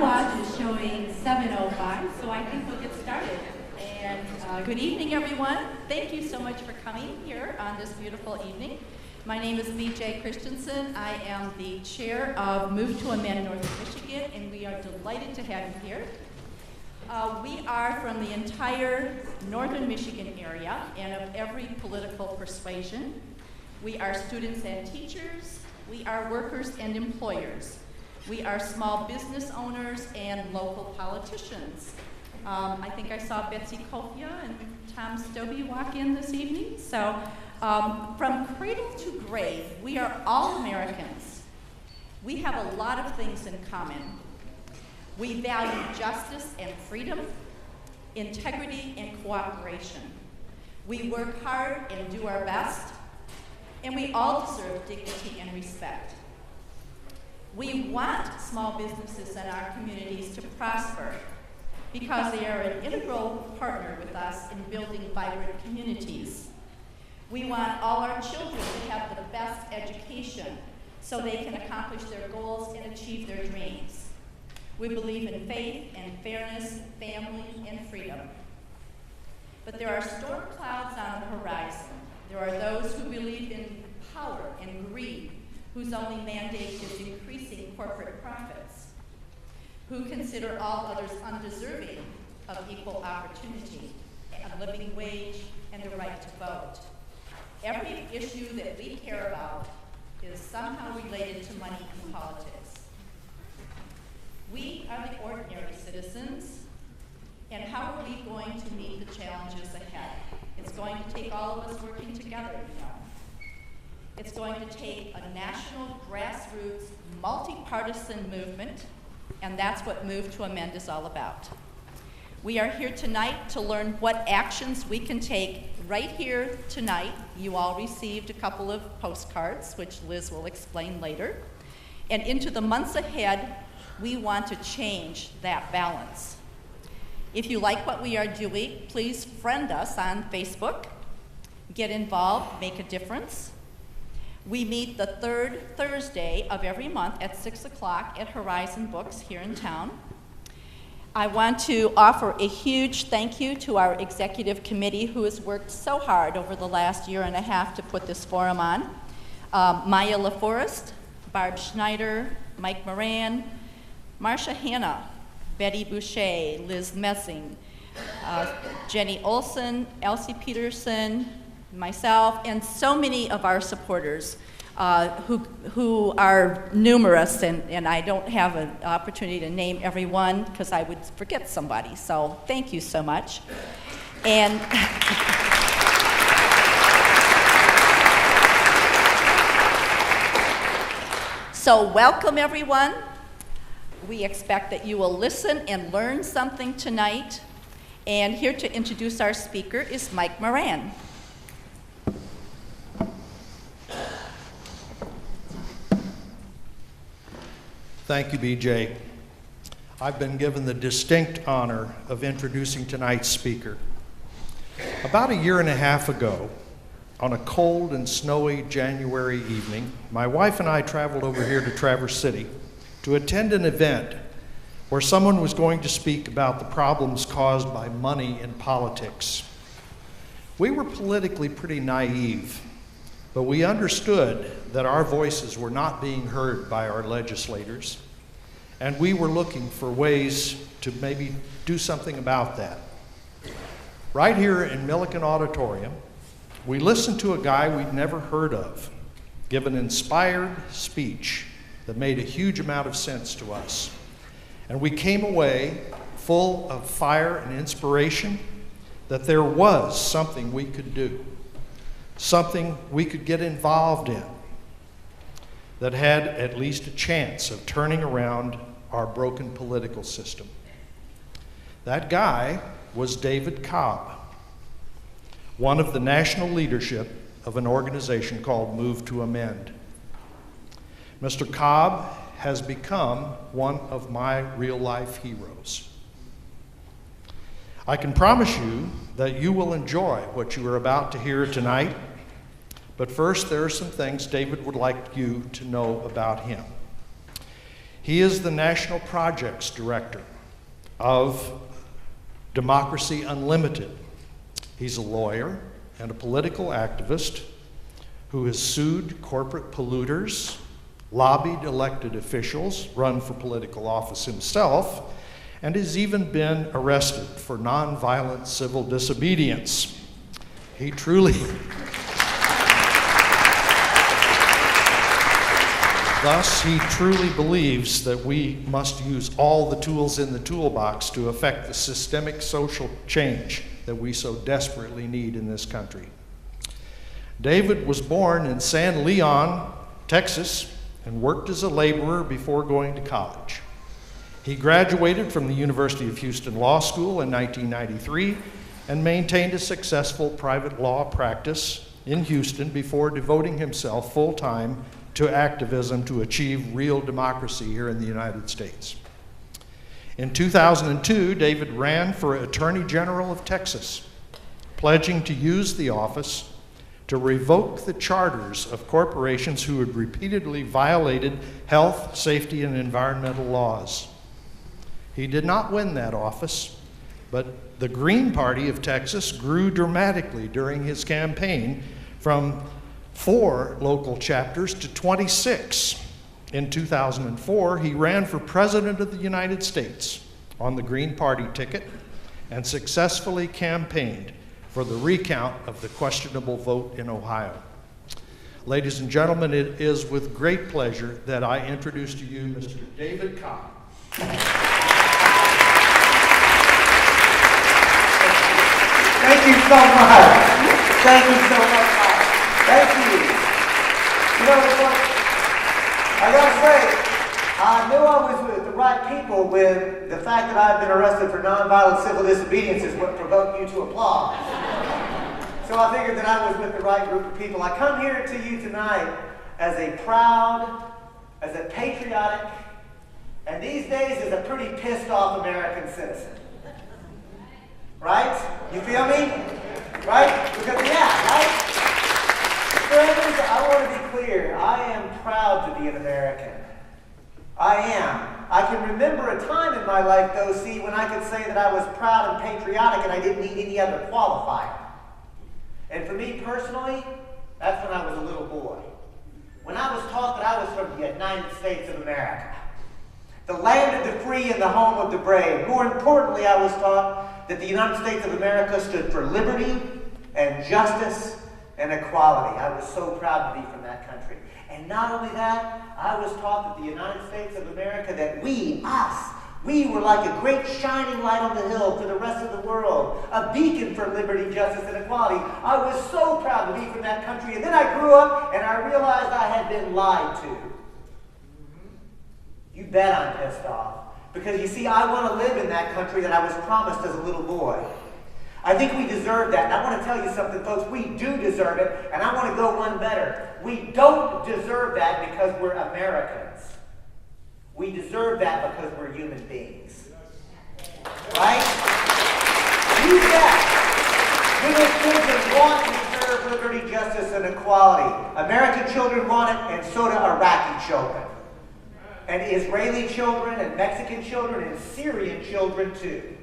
watch is showing 7:05, so I think we'll get started. And good evening, everyone. Thank you so much for coming here on this beautiful evening. My name is B.J. Christensen. I am the chair of Move to Amend Northern Michigan, and we are delighted to have you here. We are from the entire Northern Michigan area and of every political persuasion. We are students and teachers. We are workers and employers. We are small business owners and local politicians. I think I saw Betsy Kofia and Tom Stobie walk in this evening. So from cradle to grave, we are all Americans. We have a lot of things in common. We value justice and freedom, integrity and cooperation. We work hard and do our best, and we all deserve dignity and respect. We want small businesses in our communities to prosper because they are an integral partner with us in building vibrant communities. We want all our children to have the best education so they can accomplish their goals and achieve their dreams. We believe in faith and fairness, family, and freedom. But there are storm clouds on the horizon. There are those who believe in power and greed, whose only mandate is increasing corporate profits, who consider all others undeserving of equal opportunity, a living wage, and the right to vote. Every issue that we care about is somehow related to money and politics. We are the ordinary citizens, and how are we going to meet the challenges ahead? It's going to take all of us working together, you know. It's going to take a national, grassroots, multi-partisan movement, and that's what Move to Amend is all about. We are here tonight to learn what actions we can take right here tonight. You all received a couple of postcards, which Liz will explain later. And into the months ahead, we want to change that balance. If you like what we are doing, please friend us on Facebook. Get involved, make a difference. We meet the third Thursday of every month at 6 o'clock at Horizon Books here in town. I want to offer a huge thank you to our executive committee who has worked so hard over the last year and a half to put this forum on. Maya LaForest, Barb Schneider, Mike Moran, Marcia Hanna, Betty Boucher, Liz Messing, Jenny Olson, Elsie Peterson, myself, and so many of our supporters who are numerous, and I don't have an opportunity to name everyone because I would forget somebody, so thank you so much. And so welcome everyone. We expect that you will listen and learn something tonight. And here to introduce our speaker is Mike Moran. Thank you, BJ. I've been given the distinct honor of introducing tonight's speaker. About a year and a half ago, on a cold and snowy January evening, my wife and I traveled over here to Traverse City to attend an event where someone was going to speak about the problems caused by money in politics. We were politically pretty naive, but we understood that our voices were not being heard by our legislators, and we were looking for ways to maybe do something about that. Right here in Milliken Auditorium, we listened to a guy we'd never heard of give an inspired speech that made a huge amount of sense to us. And we came away full of fire and inspiration that there was something we could do, something we could get involved in that had at least a chance of turning around our broken political system. That guy was David Cobb, one of the national leadership of an organization called Move to Amend. Mr. Cobb has become one of my real-life heroes. I can promise you that you will enjoy what you are about to hear tonight, but first there are some things David would like you to know about him. He is the National Projects Director of Democracy Unlimited. He's a lawyer and a political activist who has sued corporate polluters, lobbied elected officials, run for political office himself, and has even been arrested for nonviolent civil disobedience. He truly Thus, he truly believes that we must use all the tools in the toolbox to effect the systemic social change that we so desperately need in this country. David was born in San Leon, Texas, and worked as a laborer before going to college. He graduated from the University of Houston Law School in 1993 and maintained a successful private law practice in Houston before devoting himself full-time to activism to achieve real democracy here in the United States. In 2002, David ran for Attorney General of Texas, pledging to use the office to revoke the charters of corporations who had repeatedly violated health, safety, and environmental laws. He did not win that office, but the Green Party of Texas grew dramatically during his campaign from 4 local chapters to 26. In 2004, he ran for President of the United States on the Green Party ticket and successfully campaigned for the recount of the questionable vote in Ohio. Ladies and gentlemen, it is with great pleasure that I introduce to you Mr. David Cobb. Thank you so much. Thank you so much. Thank you. You know, I gotta say, I knew I was with the right people when the fact that I've been arrested for nonviolent civil disobedience is what provoked you to applaud. So I figured that I was with the right group of people. I come here to you tonight as a proud, as a patriotic, and these days as a pretty pissed off American citizen. Right? You feel me? Right? Because right? Friends, I want to be clear. I am proud to be an American. I am. I can remember a time in my life, though, see, when I could say that I was proud and patriotic and I didn't need any other qualifier. And for me personally, that's when I was a little boy. When I was taught that I was from the United States of America, the land of the free and the home of the brave. More importantly, I was taught that the United States of America stood for liberty and justice and equality. I was so proud to be from that country. And not only that, I was taught that the United States of America, that we were like a great shining light on the hill for the rest of the world, a beacon for liberty, justice, and equality. I was so proud to be from that country. And then I grew up and I realized I had been lied to. You bet I'm pissed off. Because you see, I want to live in that country that I was promised as a little boy. I think we deserve that. And I want to tell you something, folks. We do deserve it. And I want to go one better. We don't deserve that because we're Americans. We deserve that because we're human beings. Right? You bet. Little children want to serve liberty, justice, and equality. American children want it, and so do Iraqi children. And Israeli children, and Mexican children, and Syrian children too.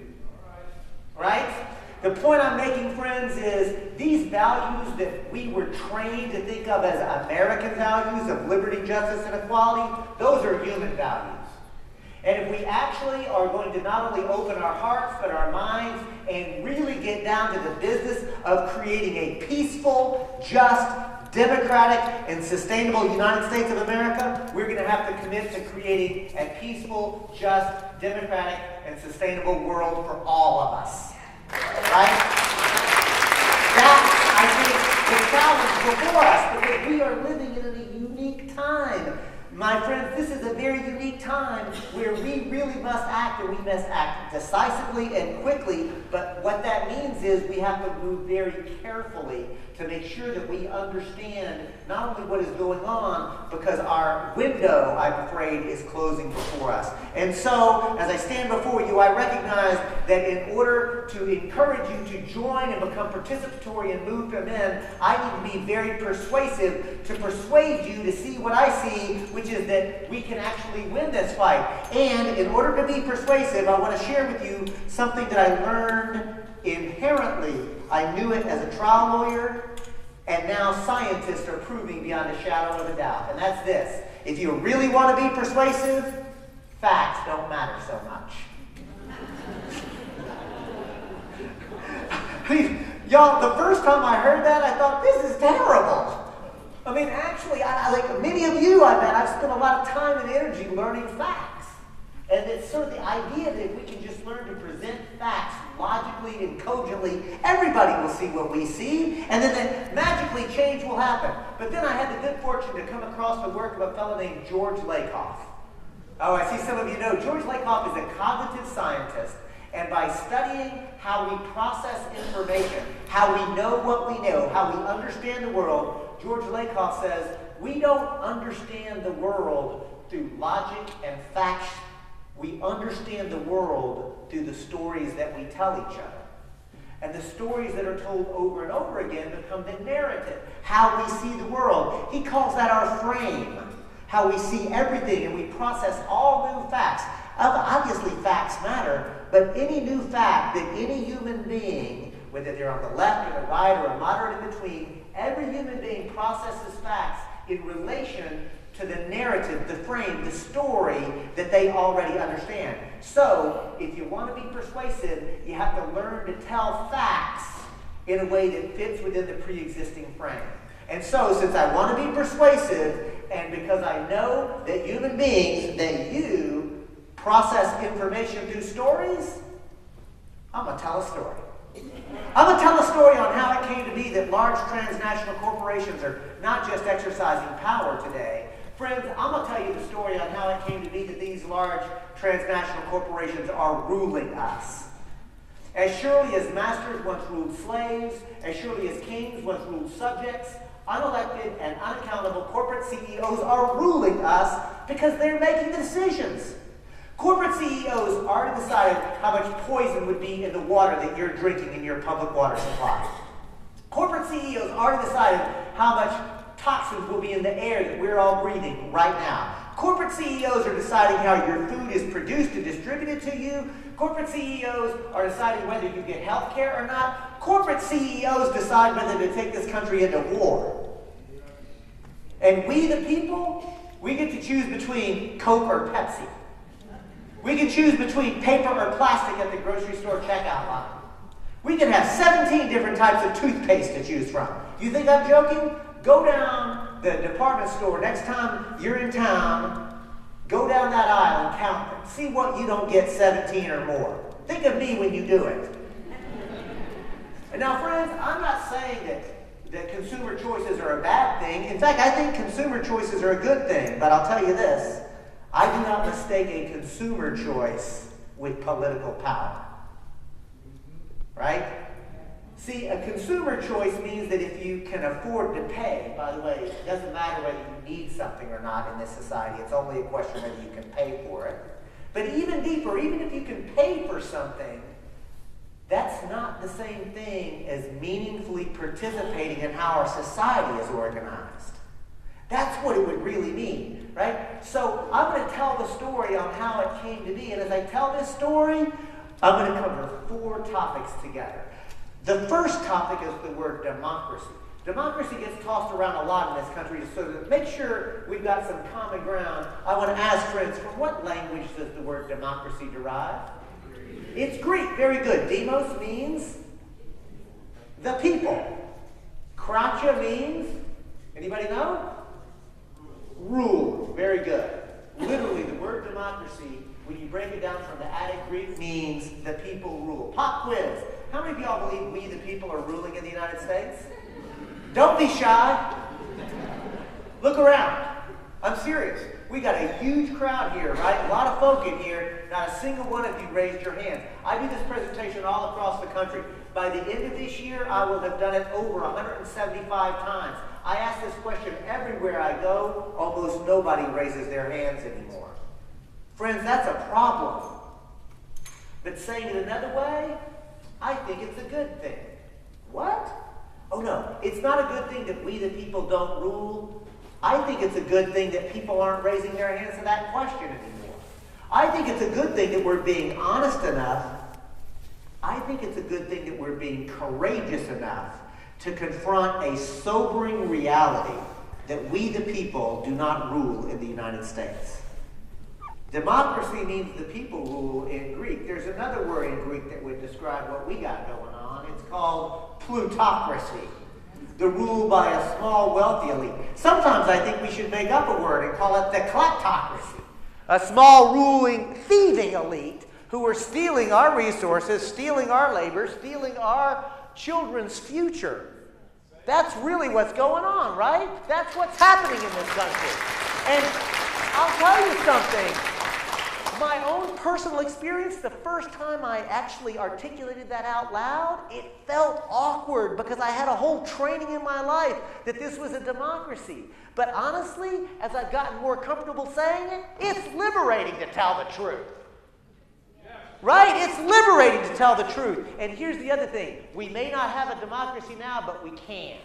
Right? The point I'm making, friends, is these values that we were trained to think of as American values of liberty, justice, and equality, those are human values. And if we actually are going to not only open our hearts, but our minds, and really get down to the business of creating a peaceful, just, democratic, and sustainable United States of America, we're going to have to commit to creating a peaceful, just, democratic, and sustainable world for all of us. Right? That's, I think, the challenge before us, because we are living in a unique time. My friends, this is a very unique time where we really must act, and we must act decisively and quickly. But what that means is we have to move very carefully to make sure that we understand not only what is going on, because our window, I'm afraid, is closing before us. And so, as I stand before you, I recognize that in order to encourage you to join and become participatory and move them in, I need to be very persuasive to persuade you to see what I see, which is that we can actually win this fight. And in order to be persuasive, I want to share with you something that I learned inherently. I knew it as a trial lawyer, and now scientists are proving beyond a shadow of a doubt. And that's this. If you really want to be persuasive, facts don't matter so much. Y'all, the first time I heard that, I thought, this is terrible. I mean, actually, like many of you, I bet, I've spent a lot of time and energy learning facts. And it's sort of the idea that if we can just learn to present facts logically and cogently, everybody will see what we see, and then magically change will happen. But then I had the good fortune to come across the work of a fellow named George Lakoff. Oh, I see some of you know. George Lakoff is a cognitive scientist, and by studying how we process information, how we know what we know, how we understand the world, George Lakoff says, we don't understand the world through logic and facts. We understand the world through the stories that we tell each other. And the stories that are told over and over again become the narrative, how we see the world. He calls that our frame, how we see everything, and we process all new facts. Obviously, facts matter, but any new fact that any human being, whether they're on the left or the right or a moderate in between, every human being processes facts in relation to the narrative, the frame, the story that they already understand. So, if you want to be persuasive, you have to learn to tell facts in a way that fits within the pre-existing frame. And so, since I want to be persuasive, and because I know that human beings, that you process information through stories, I'm going to tell a story. I'm going to tell a story on how it came to be that large transnational corporations are not just exercising power today. Friends, I'm going to tell you the story on how it came to be that these large transnational corporations are ruling us. As surely as masters once ruled slaves, as surely as kings once ruled subjects, unelected and unaccountable corporate CEOs are ruling us because they're making the decisions. Corporate CEOs already decided how much poison would be in the water that you're drinking in your public water supply. Corporate CEOs already decided how much toxins will be in the air that we're all breathing right now. Corporate CEOs are deciding how your food is produced and distributed to you. Corporate CEOs are deciding whether you get health care or not. Corporate CEOs decide whether to take this country into war. And we, the people, we get to choose between Coke or Pepsi. We can choose between paper or plastic at the grocery store checkout line. We can have 17 different types of toothpaste to choose from. You think I'm joking? Go down the department store next time you're in town. Go down that aisle and count them. See what you don't get 17 or more. Think of me when you do it. And now, friends, I'm not saying that consumer choices are a bad thing. In fact, I think consumer choices are a good thing. But I'll tell you this. I do not mistake a consumer choice with political power. Right? See, a consumer choice means that if you can afford to pay, by the way, it doesn't matter whether you need something or not in this society. It's only a question whether you can pay for it. But even deeper, even if you can pay for something, that's not the same thing as meaningfully participating in how our society is organized. That's what it would really mean, right? So I'm going to tell the story on how it came to be. And as I tell this story, I'm going to cover 4 topics together. The first topic is the word democracy. Democracy gets tossed around a lot in this country, so to make sure we've got some common ground, I want to ask friends, from what language does the word democracy derive? Greek. It's Greek. Very good. Demos means the people. Kratia means, anybody know? Rule. Very good. Literally, the word democracy, when you break it down from the Attic Greek, means the people rule. Pop quiz. How many of y'all believe we, the people, are ruling in the United States? Don't be shy. Look around. I'm serious. We got a huge crowd here, right? A lot of folk in here. Not a single one of you raised your hand. I do this presentation all across the country. By the end of this year, I will have done it over 175 times. I ask this question everywhere I go. Almost nobody raises their hands anymore. Friends, that's a problem. But saying it another way, I think it's a good thing. What? Oh no, it's not a good thing that we the people don't rule. I think it's a good thing that people aren't raising their hands to that question anymore. I think it's a good thing that we're being honest enough. I think it's a good thing that we're being courageous enough to confront a sobering reality that we the people do not rule in the United States. Democracy means the people rule in Greek. There's another word in Greek that would describe what we got going on. It's called plutocracy, the rule by a small, wealthy elite. Sometimes I think we should make up a word and call it the kleptocracy, a small, ruling, thieving elite who are stealing our resources, stealing our labor, stealing our children's future. That's really what's going on, right? That's what's happening in this country. And I'll tell you something. My own personal experience, the first time I actually articulated that out loud, it felt awkward because I had a whole training in my life that this was a democracy. But honestly, as I've gotten more comfortable saying it, it's liberating to tell the truth. Right? It's liberating to tell the truth. And here's the other thing. We may not have a democracy now, but we can.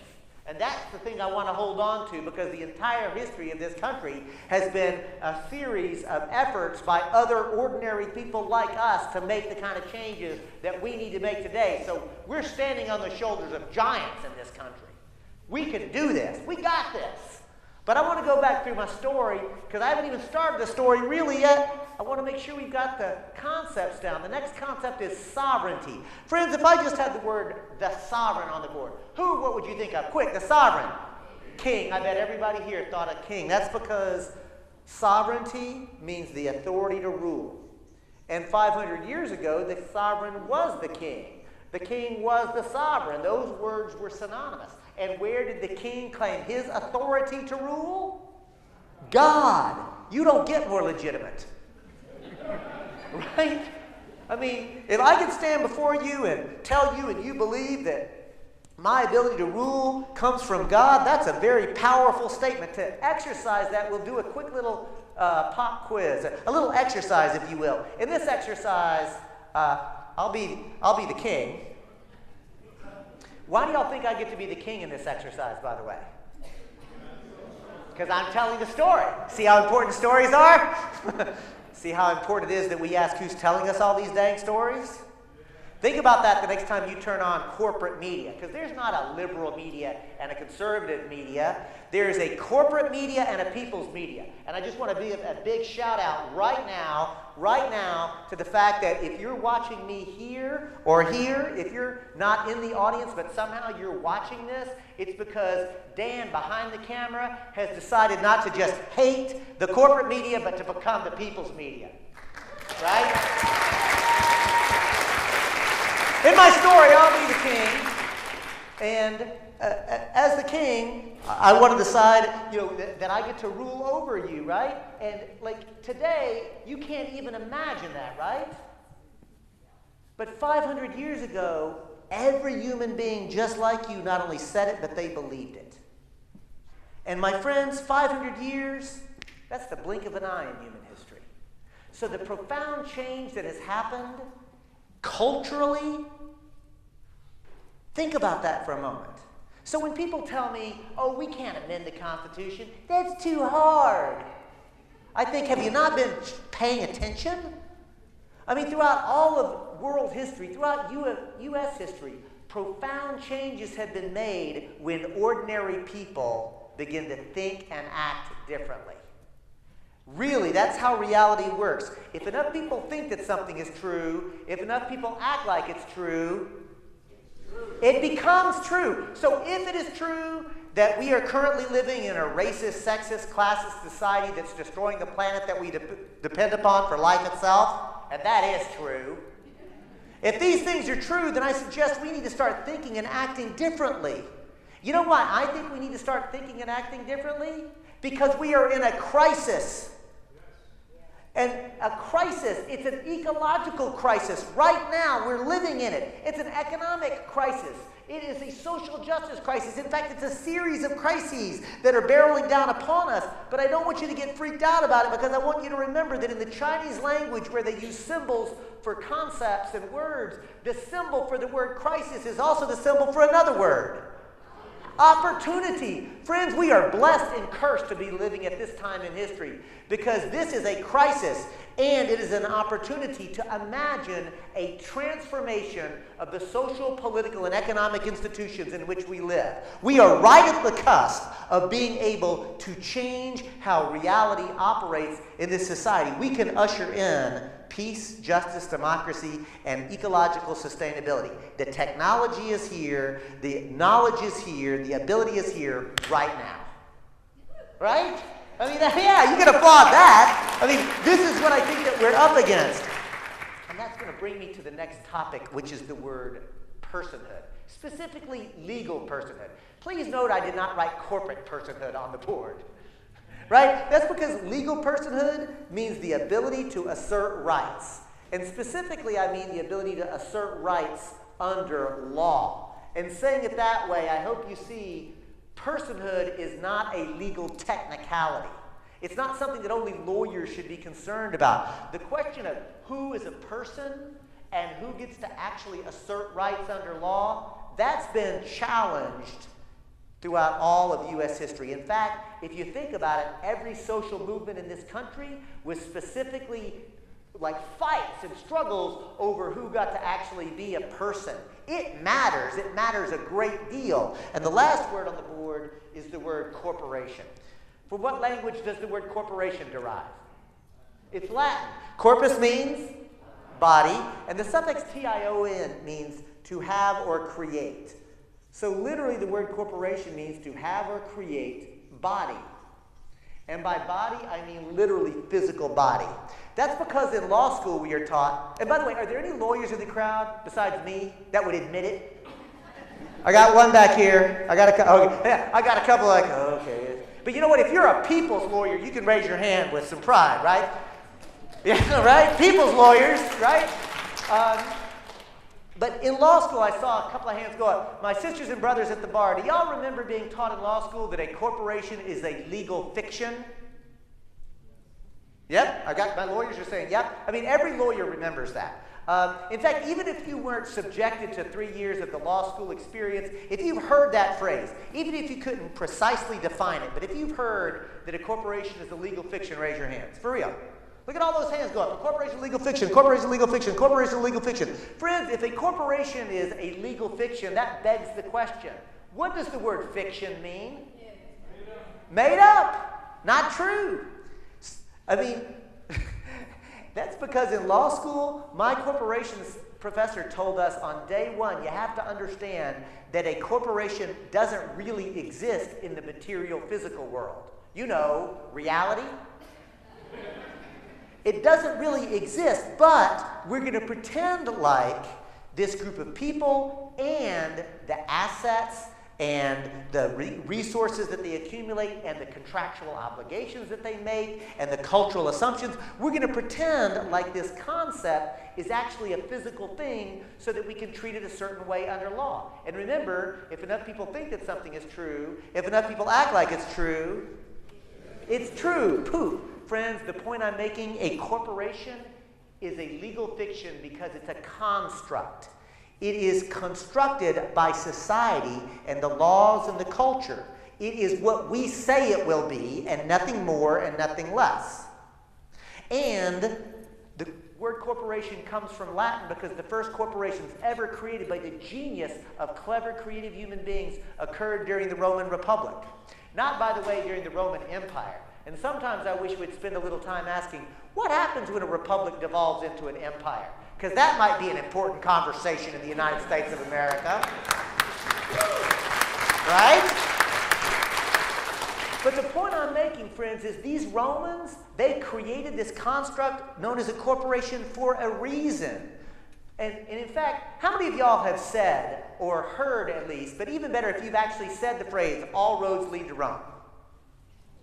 And that's the thing I want to hold on to, because the entire history of this country has been a series of efforts by other ordinary people like us to make the kind of changes that we need to make today. So we're standing on the shoulders of giants in this country. We can do this. We got this. But I want to go back through my story, because I haven't even started the story really yet. I want to make sure we've got the concepts down. The next concept is sovereignty. Friends, if I just had the word the sovereign on the board, what would you think of? Quick, the sovereign. King. I bet everybody here thought of king. That's because sovereignty means the authority to rule. And 500 years ago, the sovereign was the king. The king was the sovereign. Those words were synonymous. And where did the king claim his authority to rule? God. You don't get more legitimate. Right? I mean, if I can stand before you and tell you and you believe that my ability to rule comes from God, that's a very powerful statement. To exercise that, we'll do a quick little pop quiz, a little exercise, if you will. In this exercise, I'll be the king. Why do y'all think I get to be the king in this exercise, by the way? Because I'm telling the story. See how important stories are? See how important it is that we ask who's telling us all these dang stories? Think about that the next time you turn on corporate media, because there's not a liberal media and a conservative media. There's a corporate media and a people's media. And I just want to give a big shout out right now to the fact that if you're watching me here or here, if you're not in the audience but somehow you're watching this, it's because Dan behind the camera has decided not to just hate the corporate media but to become the people's media. Right? In my story, I'll be the king, and as the king, I want to decide, that I get to rule over you, right? And like today, you can't even imagine that, right? But 500 years ago, every human being just like you not only said it, but they believed it. And my friends, 500 years, that's the blink of an eye in human history. So the profound change that has happened culturally, think about that for a moment. So when people tell me, oh, we can't amend the Constitution, that's too hard. I think, have you not been paying attention? I mean, throughout all of world history, throughout U.S. history, profound changes have been made when ordinary people begin to think and act differently. Really, that's how reality works. If enough people think that something is true, if enough people act like it's true, it becomes true. So if it is true that we are currently living in a racist, sexist, classist society that's destroying the planet that we depend upon for life itself, and that is true, if these things are true, then I suggest we need to start thinking and acting differently. You know why I think we need to start thinking and acting differently? Because we are in a crisis. And a crisis, it's an ecological crisis. Right now, we're living in it. It's an economic crisis. It is a social justice crisis. In fact, it's a series of crises that are barreling down upon us. But I don't want you to get freaked out about it, because I want you to remember that in the Chinese language, where they use symbols for concepts and words, the symbol for the word crisis is also the symbol for another word. Opportunity. Friends, we are blessed and cursed to be living at this time in history, because this is a crisis, and it is an opportunity to imagine a transformation of the social, political, and economic institutions in which we live. We are right at the cusp of being able to change how reality operates in this society. We can usher in peace, justice, democracy, and ecological sustainability. The technology is here, the knowledge is here, the ability is here right now. Right? I mean, yeah, you can applaud that. I mean, this is what I think that we're up against. And that's going to bring me to the next topic, which is the word personhood, specifically legal personhood. Please note I did not write corporate personhood on the board. Right? That's because legal personhood means the ability to assert rights. And specifically, I mean the ability to assert rights under law. And saying it that way, I hope you see personhood is not a legal technicality. It's not something that only lawyers should be concerned about. The question of who is a person and who gets to actually assert rights under law, that's been challenged throughout all of U.S. history. In fact, if you think about it, every social movement in this country was specifically like fights and struggles over who got to actually be a person. It matters. It matters a great deal. And the last word on the board is the word corporation. From what language does the word corporation derive? It's Latin. Corpus means body, and the suffix tion means to have or create. So literally the word corporation means to have or create body. And by body, I mean literally physical body. That's because in law school we are taught, and by the way, are there any lawyers in the crowd besides me that would admit it? I got one back here. I got a couple like, okay. But you know what? If you're a people's lawyer, you can raise your hand with some pride, right? Yeah, right? People's lawyers, right? But in law school, I saw a couple of hands go up. My sisters and brothers at the bar, do y'all remember being taught in law school that a corporation is a legal fiction? Yep, my lawyers are saying, yep. I mean, every lawyer remembers that. In fact, even if you weren't subjected to 3 years of the law school experience, if you've heard that phrase, even if you couldn't precisely define it, but if you've heard that a corporation is a legal fiction, raise your hands. For real. Look at all those hands go up. A corporation is legal fiction, corporation is legal fiction, corporation is legal fiction. Friends, if a corporation is a legal fiction, that begs the question, what does the word fiction mean? Made up. Not true. I mean, that's because in law school, my corporations professor told us on day one, you have to understand that a corporation doesn't really exist in the material physical world. You know, reality. It doesn't really exist, but we're going to pretend like this group of people and the assets and the resources that they accumulate and the contractual obligations that they make and the cultural assumptions, we're going to pretend like this concept is actually a physical thing so that we can treat it a certain way under law. And remember, if enough people think that something is true, if enough people act like it's true, it's true. Poof. Friends, the point I'm making, a corporation is a legal fiction because it's a construct. It is constructed by society and the laws and the culture. It is what we say it will be and nothing more and nothing less. And the word corporation comes from Latin because the first corporations ever created by the genius of clever, creative human beings occurred during the Roman Republic. Not, by the way, during the Roman Empire. And sometimes I wish we'd spend a little time asking, what happens when a republic devolves into an empire? Because that might be an important conversation in the United States of America. Right? But the point I'm making, friends, is these Romans, they created this construct known as a corporation for a reason. And in fact, how many of y'all have said, or heard at least, but even better if you've actually said the phrase, all roads lead to Rome?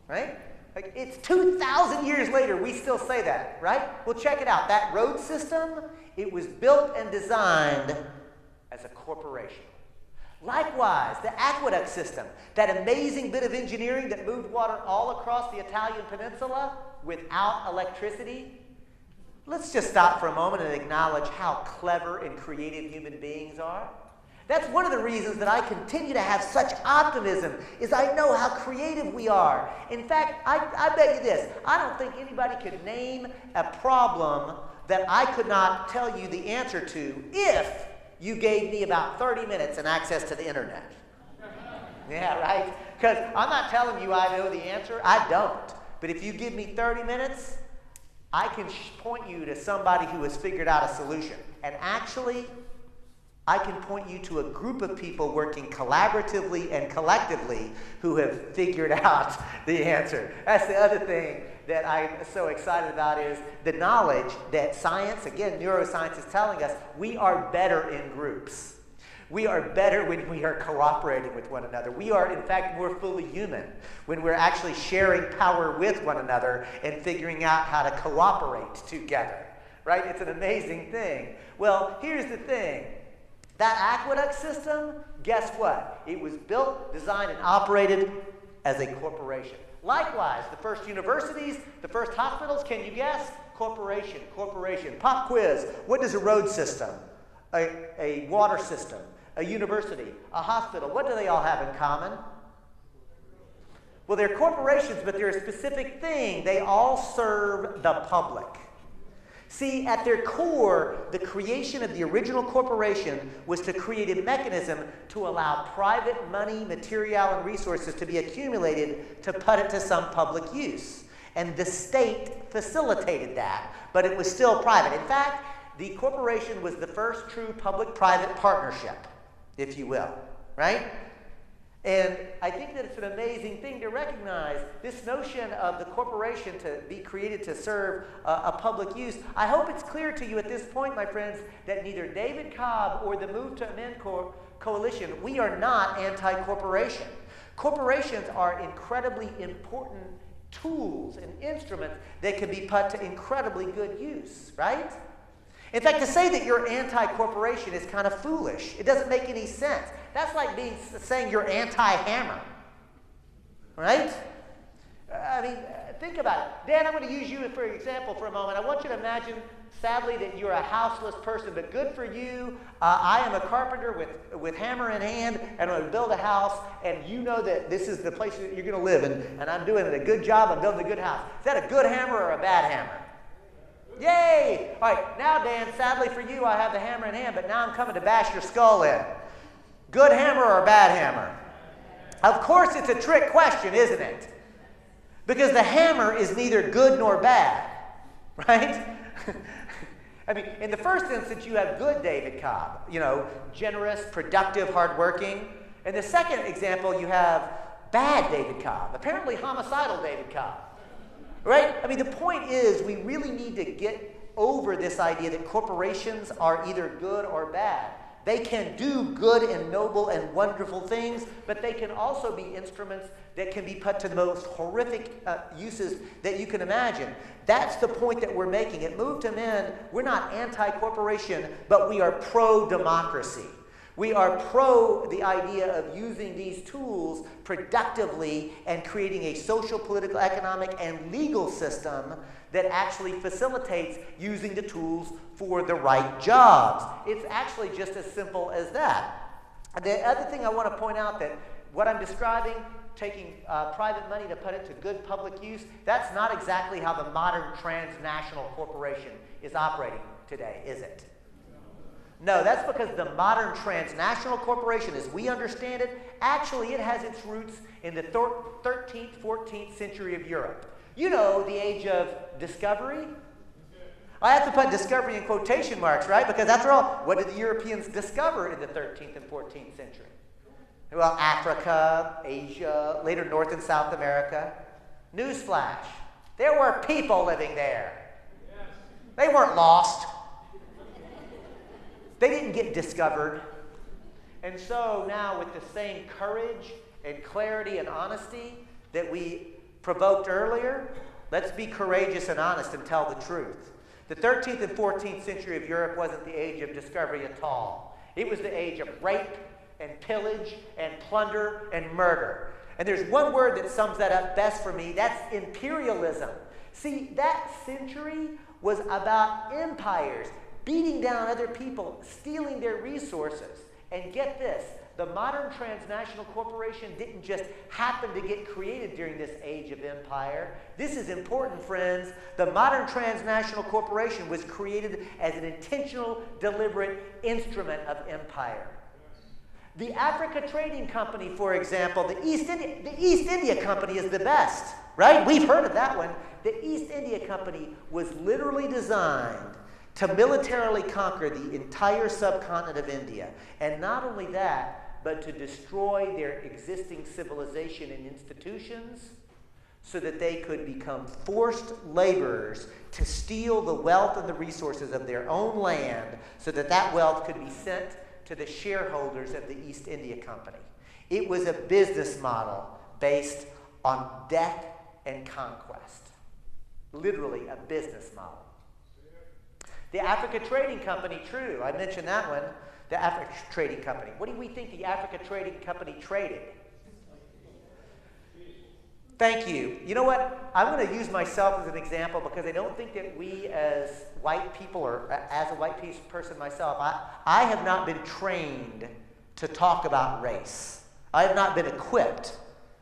Right? Like, it's 2,000 years later, we still say that, right? Well, check it out. That road system, it was built and designed as a corporation. Likewise, the aqueduct system, that amazing bit of engineering that moved water all across the Italian peninsula without electricity. Let's just stop for a moment and acknowledge how clever and creative human beings are. That's one of the reasons that I continue to have such optimism, is I know how creative we are. In fact, I bet you this, I don't think anybody could name a problem that I could not tell you the answer to if you gave me about 30 minutes and access to the internet. Yeah, right? Because I'm not telling you I know the answer. I don't. But if you give me 30 minutes, I can point you to somebody who has figured out a solution. And actually, I can point you to a group of people working collaboratively and collectively who have figured out the answer. That's the other thing that I'm so excited about, is the knowledge that science, again, neuroscience is telling us, we are better in groups. We are better when we are cooperating with one another. We are, in fact, more fully human when we're actually sharing power with one another and figuring out how to cooperate together, right? It's an amazing thing. Well, here's the thing. That aqueduct system, guess what? It was built, designed, and operated as a corporation. Likewise, the first universities, the first hospitals, can you guess? Corporation, corporation. Pop quiz. What does a road system, a water system, a university, a hospital, what do they all have in common? Well, they're corporations, but they're a specific thing. They all serve the public. See, at their core, the creation of the original corporation was to create a mechanism to allow private money, material, and resources to be accumulated to put it to some public use. And the state facilitated that, but it was still private. In fact, the corporation was the first true public-private partnership, if you will, right? And I think that it's an amazing thing to recognize this notion of the corporation to be created to serve a public use. I hope it's clear to you at this point, my friends, that neither David Cobb or the Move to Amend Coalition, we are not anti-corporation. Corporations are incredibly important tools and instruments that can be put to incredibly good use, right? In fact, to say that you're anti-corporation is kind of foolish. It doesn't make any sense. That's like saying you're anti-hammer, right? I mean, think about it. Dan, I'm going to use you for example for a moment. I want you to imagine, sadly, that you're a houseless person, but good for you. I am a carpenter with hammer in hand, and I'm going to build a house, and you know that this is the place that you're going to live in, and I'm doing a good job. I'm building a good house. Is that a good hammer or a bad hammer? Yay! All right, now, Dan, sadly for you, I have the hammer in hand, but now I'm coming to bash your skull in. Good hammer or bad hammer? Of course, it's a trick question, isn't it? Because the hammer is neither good nor bad, right? I mean, in the first instance, you have good David Cobb, you know, generous, productive, hardworking. In the second example, you have bad David Cobb, apparently homicidal David Cobb. Right? I mean, the point is, we really need to get over this idea that corporations are either good or bad. They can do good and noble and wonderful things, but they can also be instruments that can be put to the most horrific uses that you can imagine. That's the point that we're making. At Move to Men, we're not anti-corporation, but we are pro-democracy. We are pro the idea of using these tools productively and creating a social, political, economic, and legal system that actually facilitates using the tools for the right jobs. It's actually just as simple as that. The other thing I want to point out, that what I'm describing, taking private money to put it to good public use, that's not exactly how the modern transnational corporation is operating today, is it? No, that's because the modern transnational corporation, as we understand it, actually it has its roots in the 13th, 14th century of Europe. You know, the age of discovery? I have to put discovery in quotation marks, right? Because after all, what did the Europeans discover in the 13th and 14th century? Well, Africa, Asia, later North and South America. Newsflash, there were people living there. They weren't lost. They didn't get discovered. And so now, with the same courage and clarity and honesty that we provoked earlier, let's be courageous and honest and tell the truth. The 13th and 14th century of Europe wasn't the age of discovery at all. It was the age of rape, and pillage and plunder and murder. And there's one word that sums that up best for me. That's imperialism. See, that century was about empires beating down other people, stealing their resources. And get this, the modern transnational corporation didn't just happen to get created during this age of empire. This is important, friends. The modern transnational corporation was created as an intentional, deliberate instrument of empire. The Africa Trading Company, for example, the East India Company is the best, right? We've heard of that one. The East India Company was literally designed to militarily conquer the entire subcontinent of India. And not only that, but to destroy their existing civilization and institutions so that they could become forced laborers to steal the wealth and the resources of their own land so that that wealth could be sent to the shareholders of the East India Company. It was a business model based on death and conquest. Literally a business model. The Africa Trading Company, true, I mentioned that one. The Africa Trading Company. What do we think the Africa Trading Company traded? Thank you. You know what? I'm going to use myself as an example because I don't think that we as white people, or as a white person myself, I have not been trained to talk about race. I have not been equipped.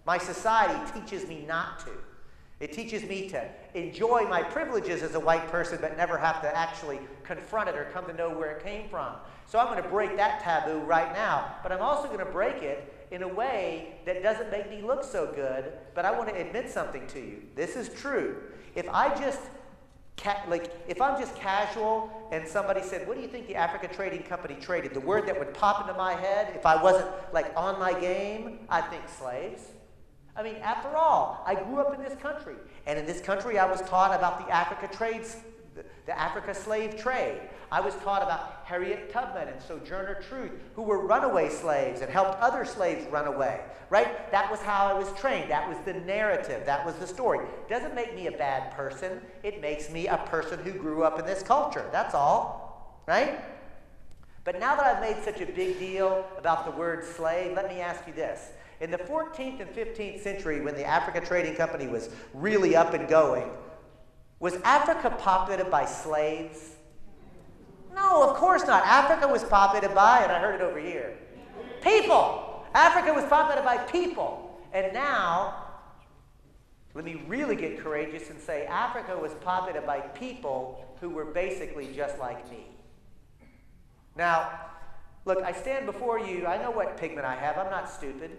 My society teaches me not to. It teaches me to enjoy my privileges as a white person but never have to actually confront it or come to know where it came from. So I'm going to break that taboo right now. But I'm also going to break it in a way that doesn't make me look so good, but I want to admit something to you. This is true. If I'm just casual and somebody said, what do you think the Africa Trading Company traded? The word that would pop into my head if I wasn't like on my game, I think slaves. I mean, after all, I grew up in this country. And in this country, I was taught about the Africa slave trade. I was taught about Harriet Tubman and Sojourner Truth, who were runaway slaves and helped other slaves run away, right? That was how I was trained. That was the narrative. That was the story. It doesn't make me a bad person. It makes me a person who grew up in this culture. That's all, right? But now that I've made such a big deal about the word slave, let me ask you this. In the 14th and 15th century, when the Africa Trading Company was really up and going, was Africa populated by slaves? No, of course not. Africa was populated by, and I heard it over here, people. Africa was populated by people. And now, let me really get courageous and say Africa was populated by people who were basically just like me. Now, look, I stand before you. I know what pigment I have. I'm not stupid.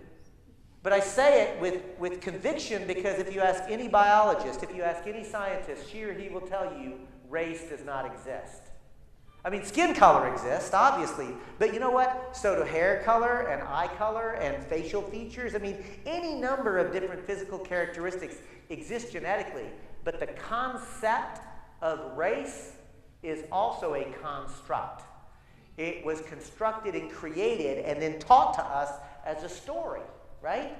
But I say it with conviction because if you ask any biologist, if you ask any scientist, she or he will tell you race does not exist. I mean, skin color exists, obviously, but you know what? So do hair color and eye color and facial features. I mean, any number of different physical characteristics exist genetically, but the concept of race is also a construct. It was constructed and created and then taught to us as a story. Right?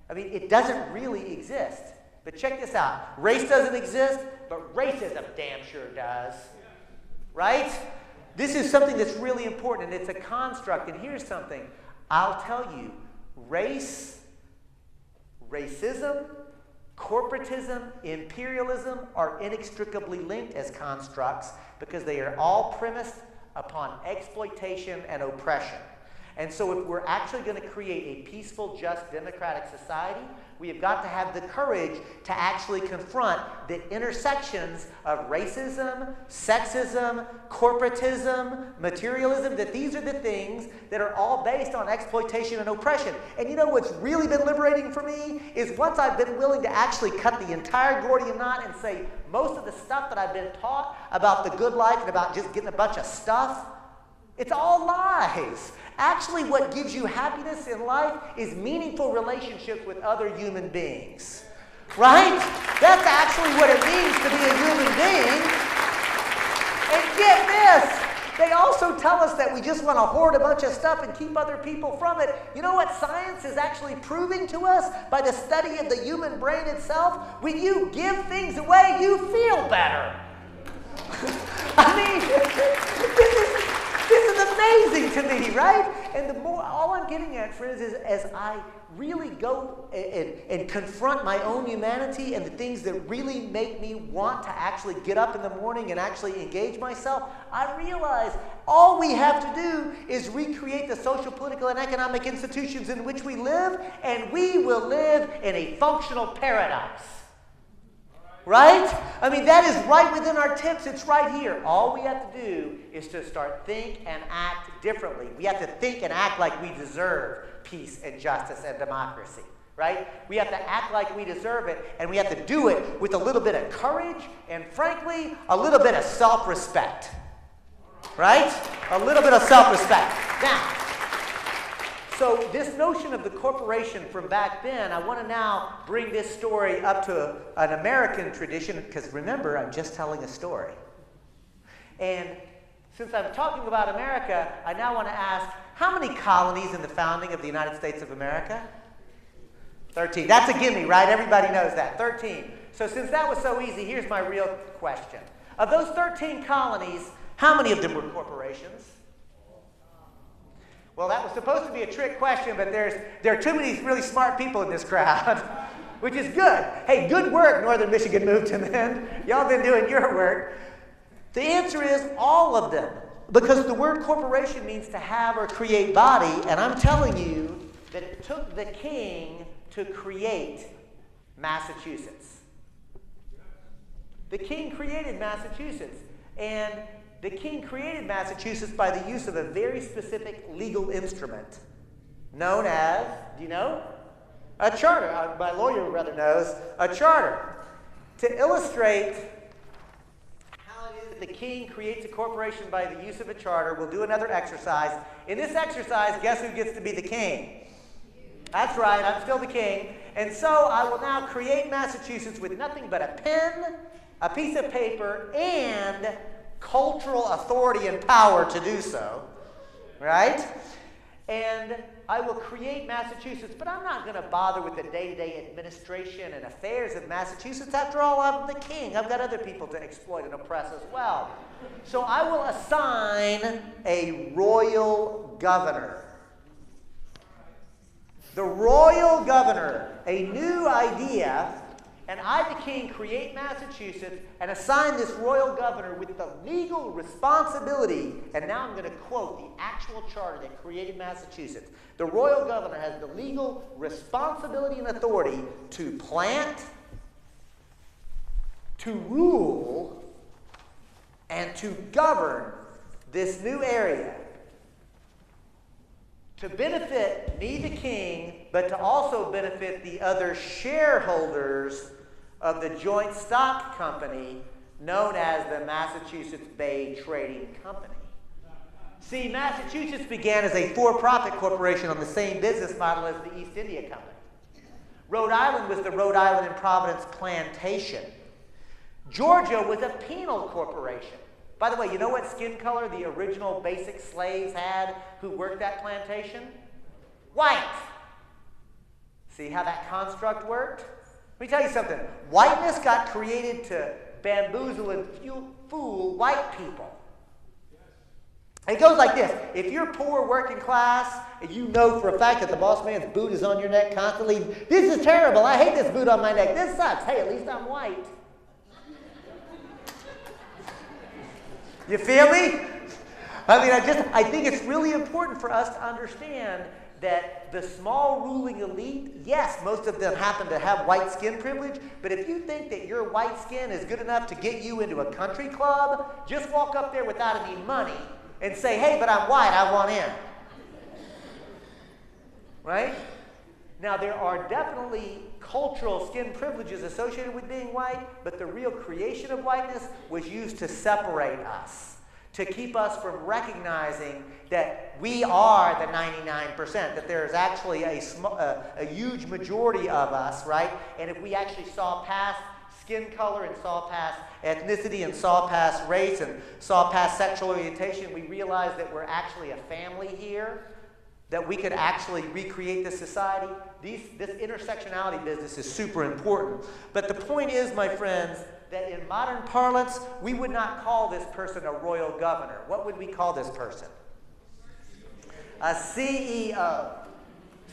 I mean, it doesn't really exist. But check this out. Race doesn't exist, but racism damn sure does. Right? This is something that's really important, and it's a construct. And here's something. I'll tell you, racism, corporatism, imperialism are inextricably linked as constructs because they are all premised upon exploitation and oppression. And so if we're actually going to create a peaceful, just, democratic society, we have got to have the courage to actually confront the intersections of racism, sexism, corporatism, materialism, that these are the things that are all based on exploitation and oppression. And you know what's really been liberating for me is once I've been willing to actually cut the entire Gordian knot and say most of the stuff that I've been taught about the good life and about just getting a bunch of stuff, it's all lies. Actually, what gives you happiness in life is meaningful relationships with other human beings. Right? That's actually what it means to be a human being. And get this, they also tell us that we just want to hoard a bunch of stuff and keep other people from it. You know what science is actually proving to us by the study of the human brain itself? When you give things away, you feel better. I mean, this is amazing. amazing to me, right? And the more, all I'm getting at, friends, is as I really go and confront my own humanity and the things that really make me want to actually get up in the morning and actually engage myself, I realize all we have to do is recreate the social, political, and economic institutions in which we live, and we will live in a functional paradise. Right? I mean, that is right within our tips. It's right here. All we have to do is to start think and act differently. We have to think and act like we deserve peace and justice and democracy. Right? We have to act like we deserve it, and we have to do it with a little bit of courage and, frankly, a little bit of self-respect. Right? A little bit of self-respect. Now, so this notion of the corporation from back then, I want to now bring this story up to an American tradition, because remember, I'm just telling a story. And since I'm talking about America, I now want to ask, how many colonies in the founding of the United States of America? 13. That's a gimme, right? Everybody knows that. 13. So since that was so easy, here's my real question. Of those 13 colonies, how many of them were corporations? Well, that was supposed to be a trick question, but there are too many really smart people in this crowd, which is good. Hey, good work, Northern Michigan Moved Men. Y'all been doing your work. The answer is all of them, because the word corporation means to have or create body, and I'm telling you that it took the king to create Massachusetts. The king created Massachusetts, and the king created Massachusetts by the use of a very specific legal instrument known as, do you know? A charter. My lawyer rather knows, a charter. To illustrate how it is that the king creates a corporation by the use of a charter, we'll do another exercise. In this exercise, guess who gets to be the king? That's right, I'm still the king. And so I will now create Massachusetts with nothing but a pen, a piece of paper, and cultural authority and power to do so, right? And I will create Massachusetts, but I'm not going to bother with the day-to-day administration and affairs of Massachusetts. After all, I'm the king. I've got other people to exploit and oppress as well. So I will assign a royal governor. The royal governor, a new idea. And I, the king, create Massachusetts and assign this royal governor with the legal responsibility. And now I'm going to quote the actual charter that created Massachusetts. The royal governor has the legal responsibility and authority to plant, to rule, and to govern this new area. To benefit me, the king, but to also benefit the other shareholders of the joint stock company known as the Massachusetts Bay Trading Company. See, Massachusetts began as a for-profit corporation on the same business model as the East India Company. Rhode Island was the Rhode Island and Providence Plantation. Georgia was a penal corporation. By the way, you know what skin color the original basic slaves had who worked that plantation? White. See how that construct worked? Let me tell you something. Whiteness got created to bamboozle and fool white people. It goes like this. If you're poor working class, and you know for a fact that the boss man's boot is on your neck constantly, this is terrible. I hate this boot on my neck. This sucks. Hey, at least I'm white. You feel me? I mean, I think it's really important for us to understand that the small ruling elite, yes, most of them happen to have white skin privilege, but if you think that your white skin is good enough to get you into a country club, just walk up there without any money and say, hey, but I'm white, I want in. Right? Now, there are definitely cultural skin privileges associated with being white, but the real creation of whiteness was used to separate us, to keep us from recognizing that we are the 99%, that there's actually a huge majority of us, right? And if we actually saw past skin color and saw past ethnicity and saw past race and saw past sexual orientation, we realized that we're actually a family here, that we could actually recreate this society. This intersectionality business is super important. But the point is, my friends, that in modern parlance, we would not call this person a royal governor. What would we call this person? A CEO.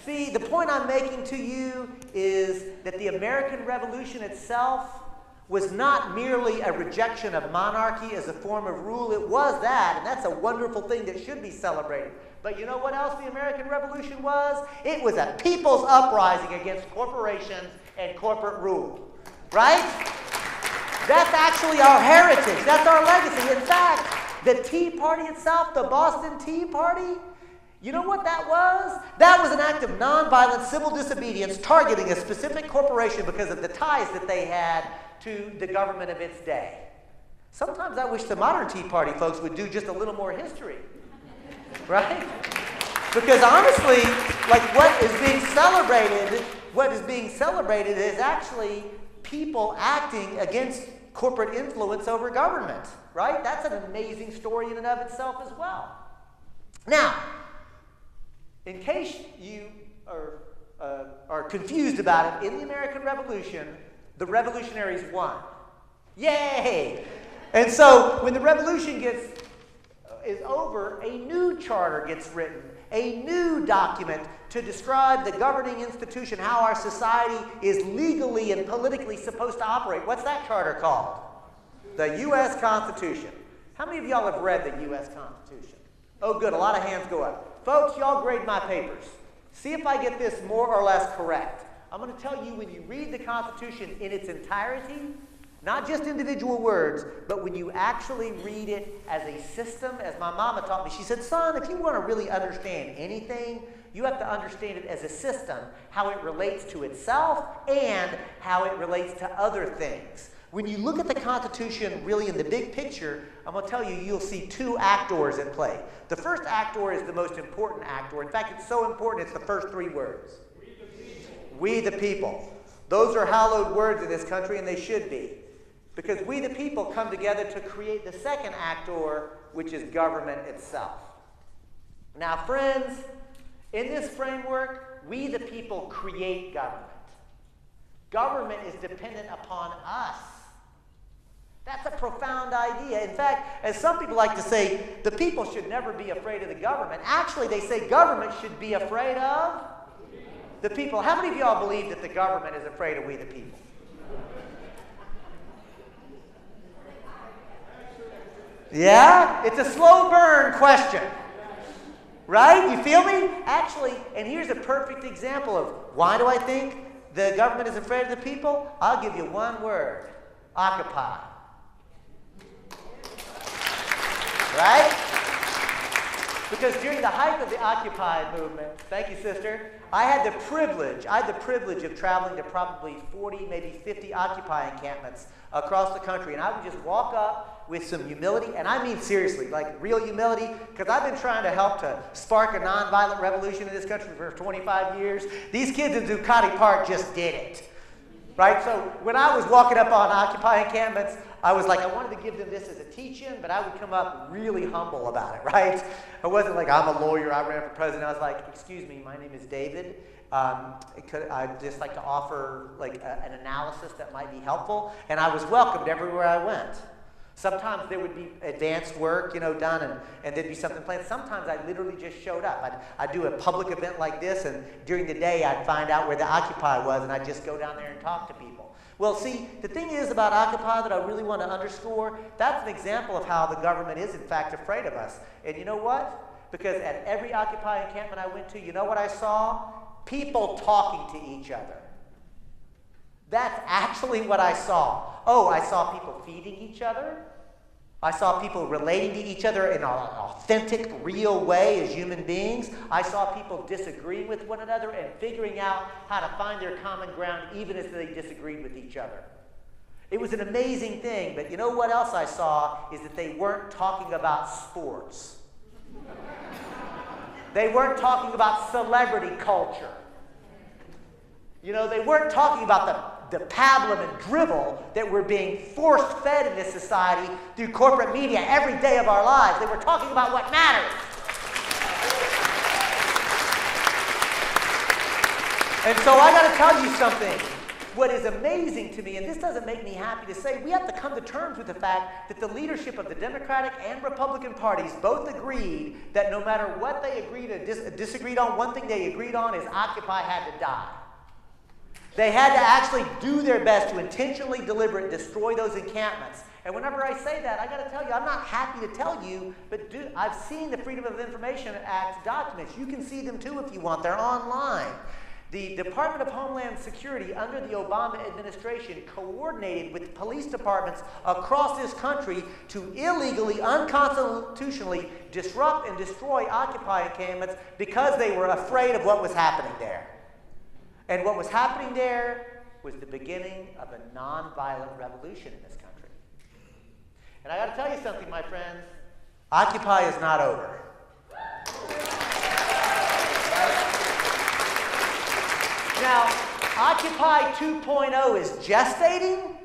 See, the point I'm making to you is that the American Revolution itself was not merely a rejection of monarchy as a form of rule. It was that, and that's a wonderful thing that should be celebrated. But you know what else the American Revolution was? It was a people's uprising against corporations and corporate rule. Right? That's actually our heritage. That's our legacy. In fact, the Tea Party itself, the Boston Tea Party, you know what that was? That was an act of nonviolent civil disobedience targeting a specific corporation because of the ties that they had to the government of its day. Sometimes I wish the modern Tea Party folks would do just a little more history. Right? Because honestly, like what is being celebrated is actually people acting against corporate influence over government. Right? That's an amazing story in and of itself as well. Now, in case you are confused about it, in the American Revolution, the revolutionaries won. Yay! And so when the revolution is over, a new charter gets written, a new document to describe the governing institution, how our society is legally and politically supposed to operate. What's that charter called? The U.S. Constitution. How many of y'all have read the U.S. Constitution? Oh, good. A lot of hands go up. Folks, y'all grade my papers. See if I get this more or less correct. I'm going to tell you, when you read the Constitution in its entirety, not just individual words, but when you actually read it as a system, as my mama taught me, she said, son, if you want to really understand anything, you have to understand it as a system, how it relates to itself and how it relates to other things. When you look at the Constitution really in the big picture, I'm going to tell you, you'll see two actors at play. The first actor is the most important actor. In fact, it's so important, it's the first three words. We the people. Those are hallowed words in this country, and they should be. Because we the people come together to create the second actor, which is government itself. Now, friends, in this framework, we the people create government. Government is dependent upon us. That's a profound idea. In fact, as some people like to say, the people should never be afraid of the government. Actually, they say government should be afraid of the people. How many of y'all believe that the government is afraid of we the people? Yeah? It's a slow burn question. Right? You feel me? Actually, and here's a perfect example of why do I think the government is afraid of the people? I'll give you one word. Occupy. Right? Because during the height of the Occupy movement, thank you, sister, I had the privilege of traveling to probably 40, maybe 50 Occupy encampments across the country. And I would just walk up with some humility, and I mean seriously, like real humility, because I've been trying to help to spark a nonviolent revolution in this country for 25 years. These kids in Ducati Park just did it. Right? So when I was walking up on Occupy encampments, I was like, I wanted to give them this as a teach-in, but I would come up really humble about it, right? I wasn't like, I'm a lawyer, I ran for president. I was like, excuse me, my name is David. I'd just like to offer like an analysis that might be helpful. And I was welcomed everywhere I went. Sometimes there would be advanced work, done, and there'd be something planned. Sometimes I literally just showed up. I'd do a public event like this, and during the day I'd find out where the Occupy was, and I'd just go down there and talk to people. Well, see, the thing is about Occupy that I really want to underscore, that's an example of how the government is, in fact, afraid of us. And you know what? Because at every Occupy encampment I went to, you know what I saw? People talking to each other. That's actually what I saw. Oh, I saw people feeding each other. I saw people relating to each other in an authentic, real way as human beings. I saw people disagreeing with one another and figuring out how to find their common ground even as they disagreed with each other. It was an amazing thing, but you know what else I saw is that they weren't talking about sports. They weren't talking about celebrity culture. They weren't talking about the pablum and drivel that we're being force-fed in this society through corporate media every day of our lives. They were talking about what matters. And so I got to tell you something. what is amazing to me, and this doesn't make me happy to say, we have to come to terms with the fact that the leadership of the Democratic and Republican parties both agreed that no matter what they disagreed on, one thing they agreed on is Occupy had to die. They had to actually do their best to intentionally, deliberately destroy those encampments. And whenever I say that, I got to tell you, I'm not happy to tell you, but I've seen the Freedom of Information Act documents. You can see them too if you want. They're online. The Department of Homeland Security under the Obama administration coordinated with police departments across this country to illegally, unconstitutionally disrupt and destroy Occupy encampments because they were afraid of what was happening there. And what was happening there was the beginning of a nonviolent revolution in this country. And I got to tell you something, my friends. Occupy is not over. Now, Occupy 2.0 is gestating.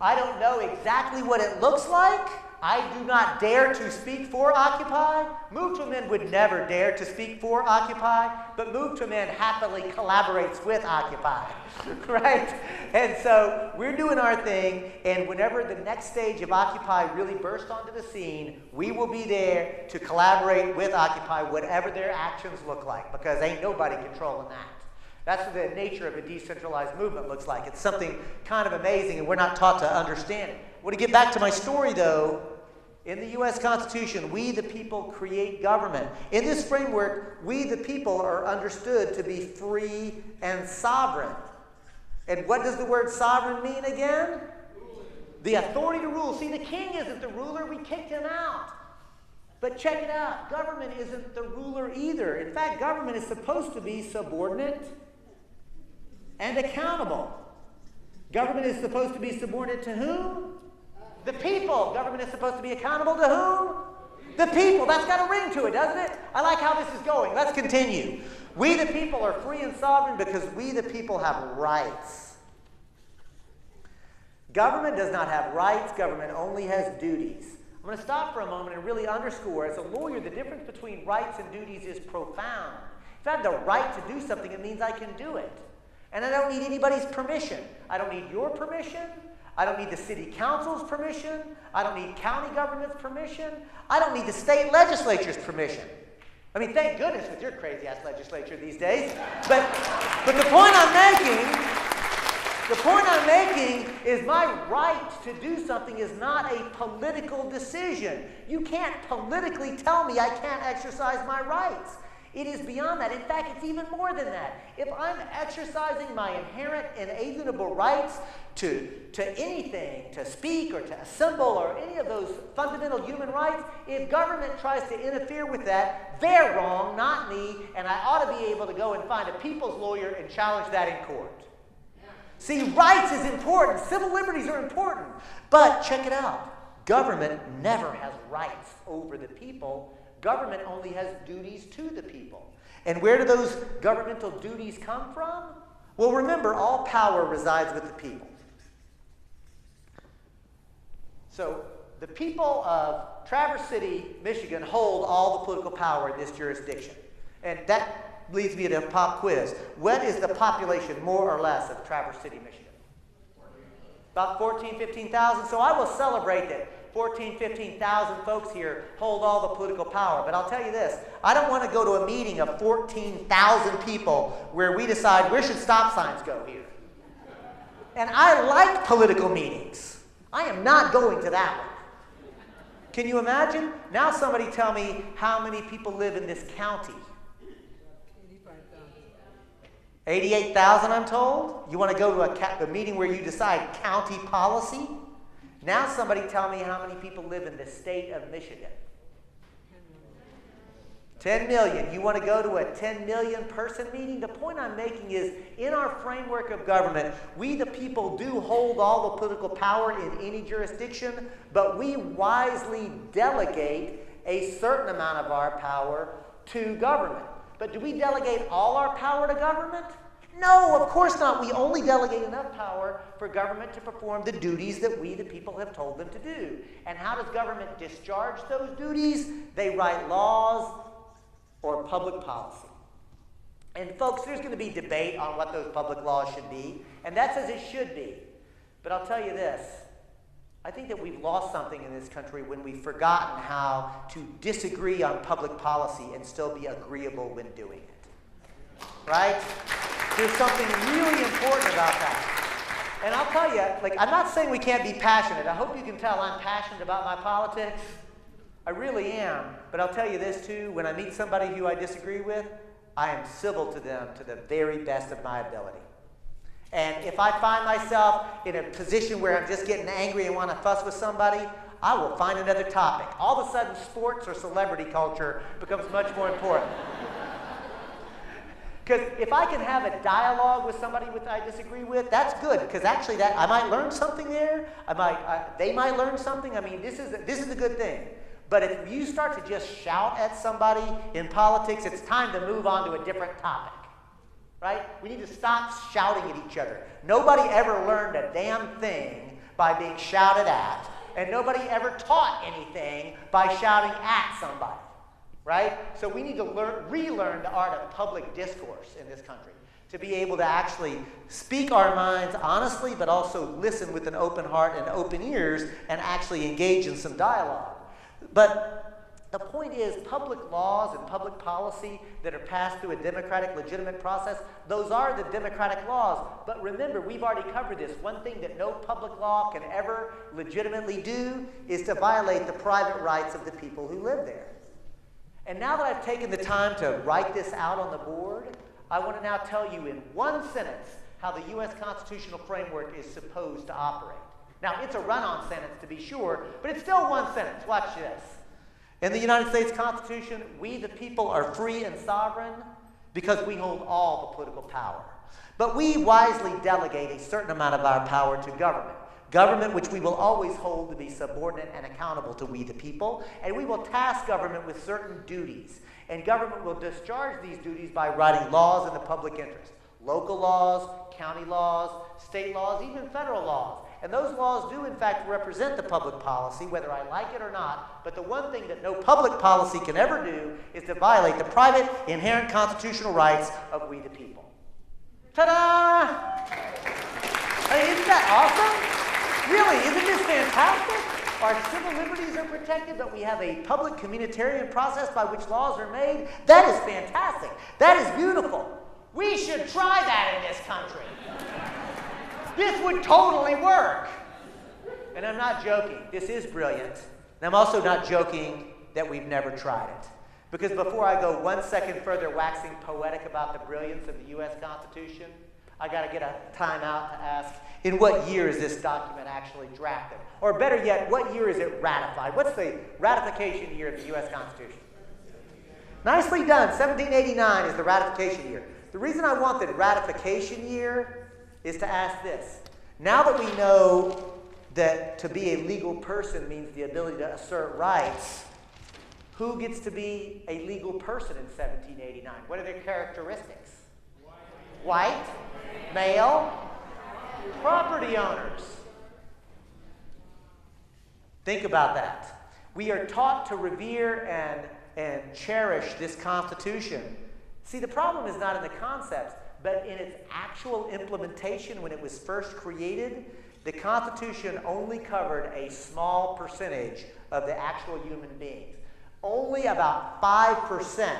I don't know exactly what it looks like. I do not dare to speak for Occupy. Move to Amend would never dare to speak for Occupy, but Move to Amend happily collaborates with Occupy, right? And so we're doing our thing, and whenever the next stage of Occupy really bursts onto the scene, we will be there to collaborate with Occupy, whatever their actions look like, because ain't nobody controlling that. That's what the nature of a decentralized movement looks like. It's something kind of amazing, and we're not taught to understand it. I want to get back to my story, though. In the U.S. Constitution, we the people create government. In this framework, we the people are understood to be free and sovereign. And what does the word sovereign mean again? The authority to rule. See, the king isn't the ruler. We kicked him out. But check it out. Government isn't the ruler either. In fact, government is supposed to be subordinate and accountable. Government is supposed to be subordinate to whom? The people. Government is supposed to be accountable to whom? The people. That's got a ring to it, doesn't it? I like how this is going. Let's continue. We the people are free and sovereign because we the people have rights. Government does not have rights. Government only has duties. I'm going to stop for a moment and really underscore, as a lawyer, the difference between rights and duties is profound. If I have the right to do something, it means I can do it. And I don't need anybody's permission. I don't need your permission. I don't need the city council's permission. I don't need county government's permission. I don't need the state legislature's permission. I mean, thank goodness with your crazy-ass legislature these days. But the point I'm making is my right to do something is not a political decision. You can't politically tell me I can't exercise my rights. It is beyond that. In fact, it's even more than that. If I'm exercising my inherent inalienable rights to anything, to speak or to assemble or any of those fundamental human rights, if government tries to interfere with that, they're wrong, not me, and I ought to be able to go and find a people's lawyer and challenge that in court. See, rights is important. Civil liberties are important. But check it out. Government never has rights over the people. Government only has duties to the people. And where do those governmental duties come from? Well, remember, all power resides with the people. So the people of Traverse City, Michigan, hold all the political power in this jurisdiction. And that leads me to a pop quiz. What is the population, more or less, of Traverse City, Michigan? About 14,000, 15,000. So I will celebrate that 14,000, 15,000 folks here hold all the political power. But I'll tell you this, I don't want to go to a meeting of 14,000 people where we decide where should stop signs go here. And I like political meetings. I am not going to that one. Can you imagine? Now somebody tell me how many people live in this county. 88,000, I'm told? You want to go to a meeting where you decide county policy? Now somebody tell me how many people live in the state of Michigan. 10 million. You want to go to a 10 million person meeting? The point I'm making is, in our framework of government, we the people do hold all the political power in any jurisdiction, but we wisely delegate a certain amount of our power to government. But do we delegate all our power to government? No, of course not. We only delegate enough power for government to perform the duties that we, the people, have told them to do. And how does government discharge those duties? They write laws or public policy. And folks, there's going to be debate on what those public laws should be, and that's as it should be. But I'll tell you this, I think that we've lost something in this country when we've forgotten how to disagree on public policy and still be agreeable when doing it. Right? There's something really important about that. And I'll tell you, like, I'm not saying we can't be passionate. I hope you can tell I'm passionate about my politics. I really am. But I'll tell you this too, when I meet somebody who I disagree with, I am civil to them to the very best of my ability. And if I find myself in a position where I'm just getting angry and want to fuss with somebody, I will find another topic. All of a sudden, sports or celebrity culture becomes much more important. Because if I can have a dialogue with somebody I disagree with, that's good. Because actually, that I might learn something there. They might learn something. I mean, this is a good thing. But if you start to just shout at somebody in politics, it's time to move on to a different topic. Right? We need to stop shouting at each other. Nobody ever learned a damn thing by being shouted at, and nobody ever taught anything by shouting at somebody. Right? So we need to relearn the art of public discourse in this country, to be able to actually speak our minds honestly, but also listen with an open heart and open ears and actually engage in some dialogue. But the point is, public laws and public policy that are passed through a democratic, legitimate process, those are the democratic laws. But remember, we've already covered this. One thing that no public law can ever legitimately do is to violate the private rights of the people who live there. And now that I've taken the time to write this out on the board, I want to now tell you in one sentence how the U.S. constitutional framework is supposed to operate. Now, it's a run-on sentence to be sure, but it's still one sentence. Watch this. In the United States Constitution, we the people are free and sovereign because we hold all the political power. But we wisely delegate a certain amount of our power to government. Government which we will always hold to be subordinate and accountable to we the people, and we will task government with certain duties. And government will discharge these duties by writing laws in the public interest. Local laws, county laws, state laws, even federal laws. And those laws do, in fact, represent the public policy, whether I like it or not. But the one thing that no public policy can ever do is to violate the private, inherent constitutional rights of we the people. Ta-da! Hey, isn't that awesome? Really, isn't this fantastic? Our civil liberties are protected, but we have a public communitarian process by which laws are made. That is fantastic. That is beautiful. We should try that in this country. This would totally work. And I'm not joking. This is brilliant. And I'm also not joking that we've never tried it. Because before I go 1 second further waxing poetic about the brilliance of the U.S. Constitution, I got to get a time out to ask, in what year is this document actually drafted? Or better yet, what year is it ratified? What's the ratification year of the U.S. Constitution? Nicely done. 1789 is the ratification year. The reason I want the ratification year is to ask this. Now that we know that to be a legal person means the ability to assert rights, who gets to be a legal person in 1789? What are their characteristics? White, male, property owners. Think about that. We are taught to revere and cherish this Constitution. See, the problem is not in the concepts, but in its actual implementation. When it was first created, the Constitution only covered a small percentage of the actual human beings. Only about 5%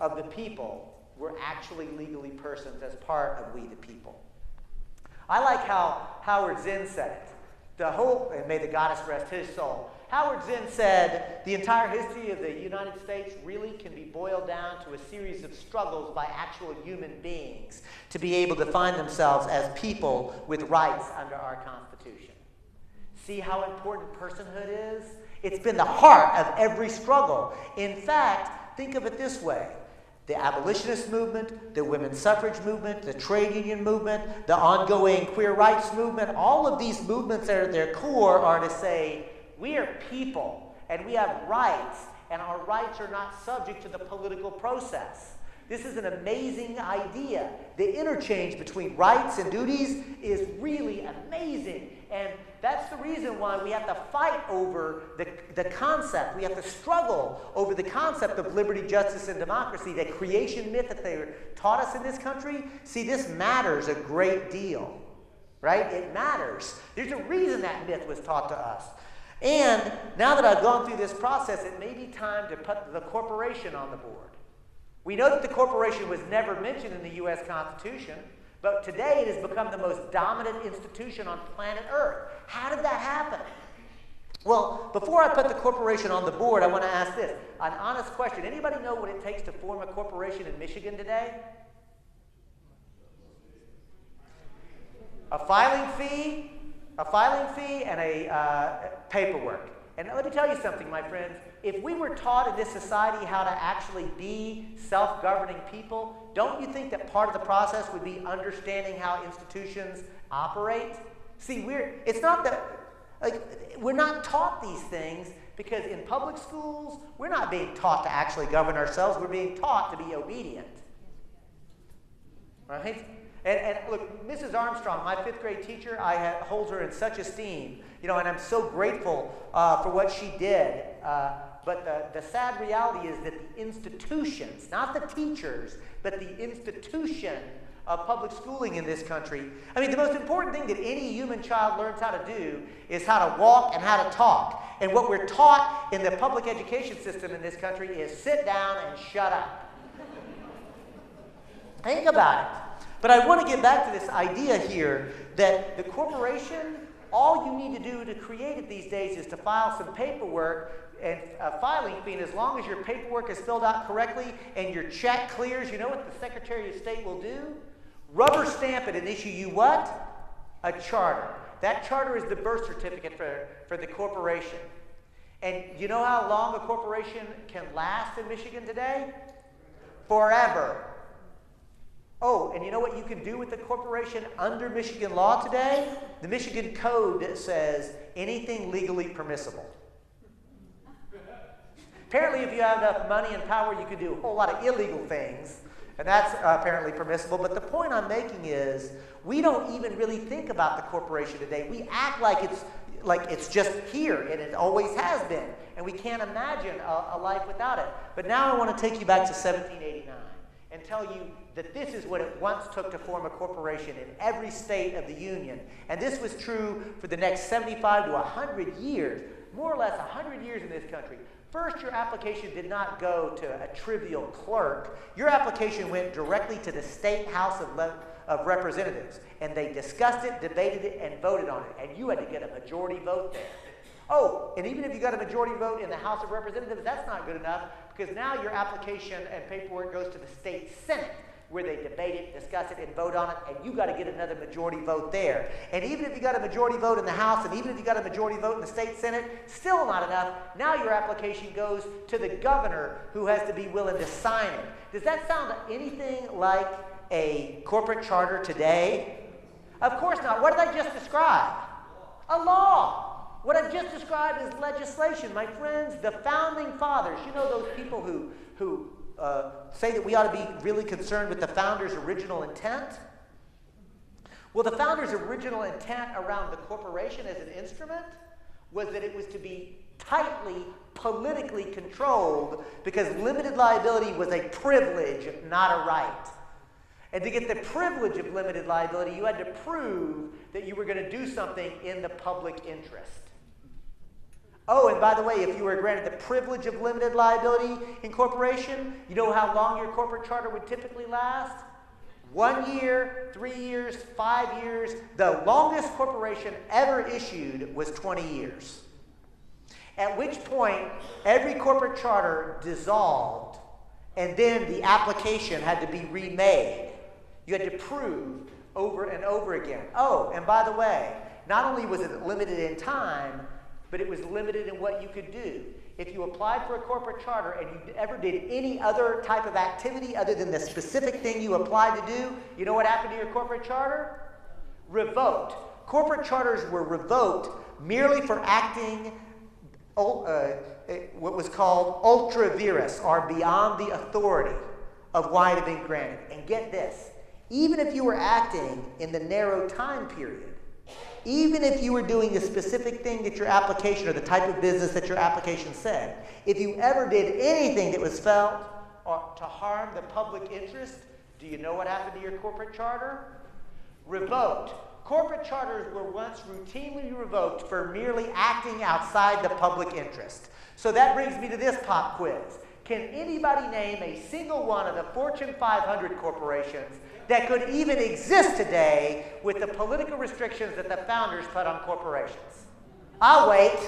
of the people were actually legally persons as part of we the people. I like how Howard Zinn said it. And may the goddess rest his soul. Howard Zinn said, the entire history of the United States really can be boiled down to a series of struggles by actual human beings to be able to find themselves as people with rights under our Constitution. See how important personhood is? It's been the heart of every struggle. In fact, think of it this way. The abolitionist movement, the women's suffrage movement, the trade union movement, the ongoing queer rights movement, all of these movements at their core are to say, we are people, and we have rights, and our rights are not subject to the political process. This is an amazing idea. The interchange between rights and duties is really amazing. And that's the reason why we have to fight over the concept. We have to struggle over the concept of liberty, justice, and democracy, that creation myth that they taught us in this country. See, this matters a great deal, right? It matters. There's a reason that myth was taught to us. And now that I've gone through this process, it may be time to put the corporation on the board. We know that the corporation was never mentioned in the U.S. Constitution, but today it has become the most dominant institution on planet Earth. How did that happen? Well, before I put the corporation on the board, I want to ask this, an honest question. Anybody know what it takes to form a corporation in Michigan today? A filing fee, and a paperwork. And let me tell you something, my friends. If we were taught in this society how to actually be self-governing people, don't you think that part of the process would be understanding how institutions operate? See, it's not that, we're not taught these things because in public schools, we're not being taught to actually govern ourselves. We're being taught to be obedient. Right? And look, Mrs. Armstrong, my 5th grade teacher, hold her in such esteem, and I'm so grateful for what she did. But the sad reality is that the institutions, not the teachers, but the institution of public schooling in this country, the most important thing that any human child learns how to do is how to walk and how to talk. And what we're taught in the public education system in this country is sit down and shut up. Think about it. But I want to get back to this idea here that the corporation, all you need to do to create it these days is to file some paperwork and a filing fee, and as long as your paperwork is filled out correctly and your check clears, you know what the Secretary of State will do? Rubber stamp it and issue you what? A charter. That charter is the birth certificate for the corporation. And you know how long a corporation can last in Michigan today? Forever. Oh, and you know what you can do with the corporation under Michigan law today? The Michigan Code says anything legally permissible. Apparently, if you have enough money and power, you can do a whole lot of illegal things, and that's apparently permissible. But the point I'm making is we don't even really think about the corporation today. We act like it's just here, and it always has been, and we can't imagine a life without it. But now I want to take you back to 1789 and tell you that this is what it once took to form a corporation in every state of the Union. And this was true for the next 75 to 100 years, more or less 100 years in this country. First, your application did not go to a trivial clerk. Your application went directly to the State House of Representatives, and they discussed it, debated it, and voted on it, and you had to get a majority vote there. Oh, and even if you got a majority vote in the House of Representatives, that's not good enough, because now your application and paperwork goes to the State Senate, where they debate it, discuss it, and vote on it, and you got to get another majority vote there. And even if you got a majority vote in the House, and even if you got a majority vote in the State Senate, still not enough. Now your application goes to the governor, who has to be willing to sign it. Does that sound anything like a corporate charter today? Of course not. What did I just describe? A law. What I've just described is legislation. My friends, the founding fathers, those people who say that we ought to be really concerned with the founders' original intent? Well, the founders' original intent around the corporation as an instrument was that it was to be tightly politically controlled because limited liability was a privilege, not a right. And to get the privilege of limited liability, you had to prove that you were going to do something in the public interest. Oh, and by the way, if you were granted the privilege of limited liability incorporation, you know how long your corporate charter would typically last? 1 year, 3 years, 5 years. The longest corporation ever issued was 20 years. At which point, every corporate charter dissolved, and then the application had to be remade. You had to prove over and over again. Oh, and by the way, not only was it limited in time, but it was limited in what you could do. If you applied for a corporate charter and you ever did any other type of activity other than the specific thing you applied to do, you know what happened to your corporate charter? Revoked. Corporate charters were revoked merely for acting what was called ultra vires, or beyond the authority of why it had been granted. And get this, even if you were acting in the narrow time period Even if you were doing the specific thing that your application or the type of business that your application said, if you ever did anything that was felt or to harm the public interest, do you know what happened to your corporate charter? Revoked. Corporate charters were once routinely revoked for merely acting outside the public interest. So that brings me to this pop quiz. Can anybody name a single one of the Fortune 500 corporations that could even exist today with the political restrictions that the founders put on corporations? I'll wait.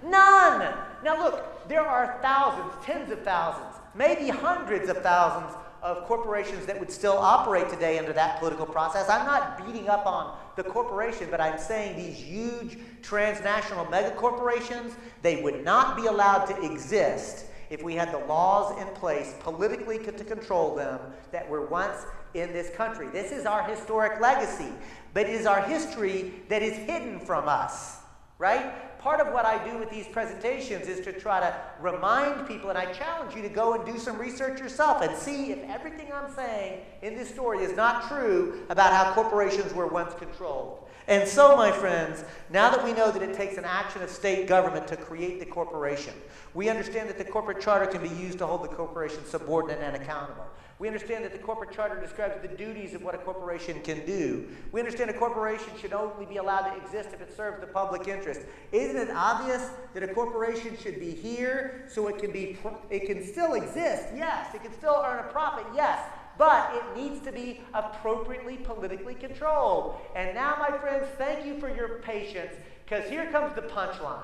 None. Now look, there are thousands, tens of thousands, maybe hundreds of thousands of corporations that would still operate today under that political process. I'm not beating up on the corporation, but I'm saying these huge transnational mega corporations, they would not be allowed to exist if we had the laws in place politically to control them that were once in this country. This is our historic legacy, but it is our history that is hidden from us, right? Part of what I do with these presentations is to try to remind people, and I challenge you to go and do some research yourself and see if everything I'm saying in this story is not true about how corporations were once controlled. And so, my friends, now that we know that it takes an action of state government to create the corporation, we understand that the corporate charter can be used to hold the corporation subordinate and accountable. We understand that the corporate charter describes the duties of what a corporation can do. We understand a corporation should only be allowed to exist if it serves the public interest. Isn't it obvious that a corporation should be here so it can still exist? Yes. It can still earn a profit? Yes. But it needs to be appropriately politically controlled. And now, my friends, thank you for your patience, because here comes the punchline.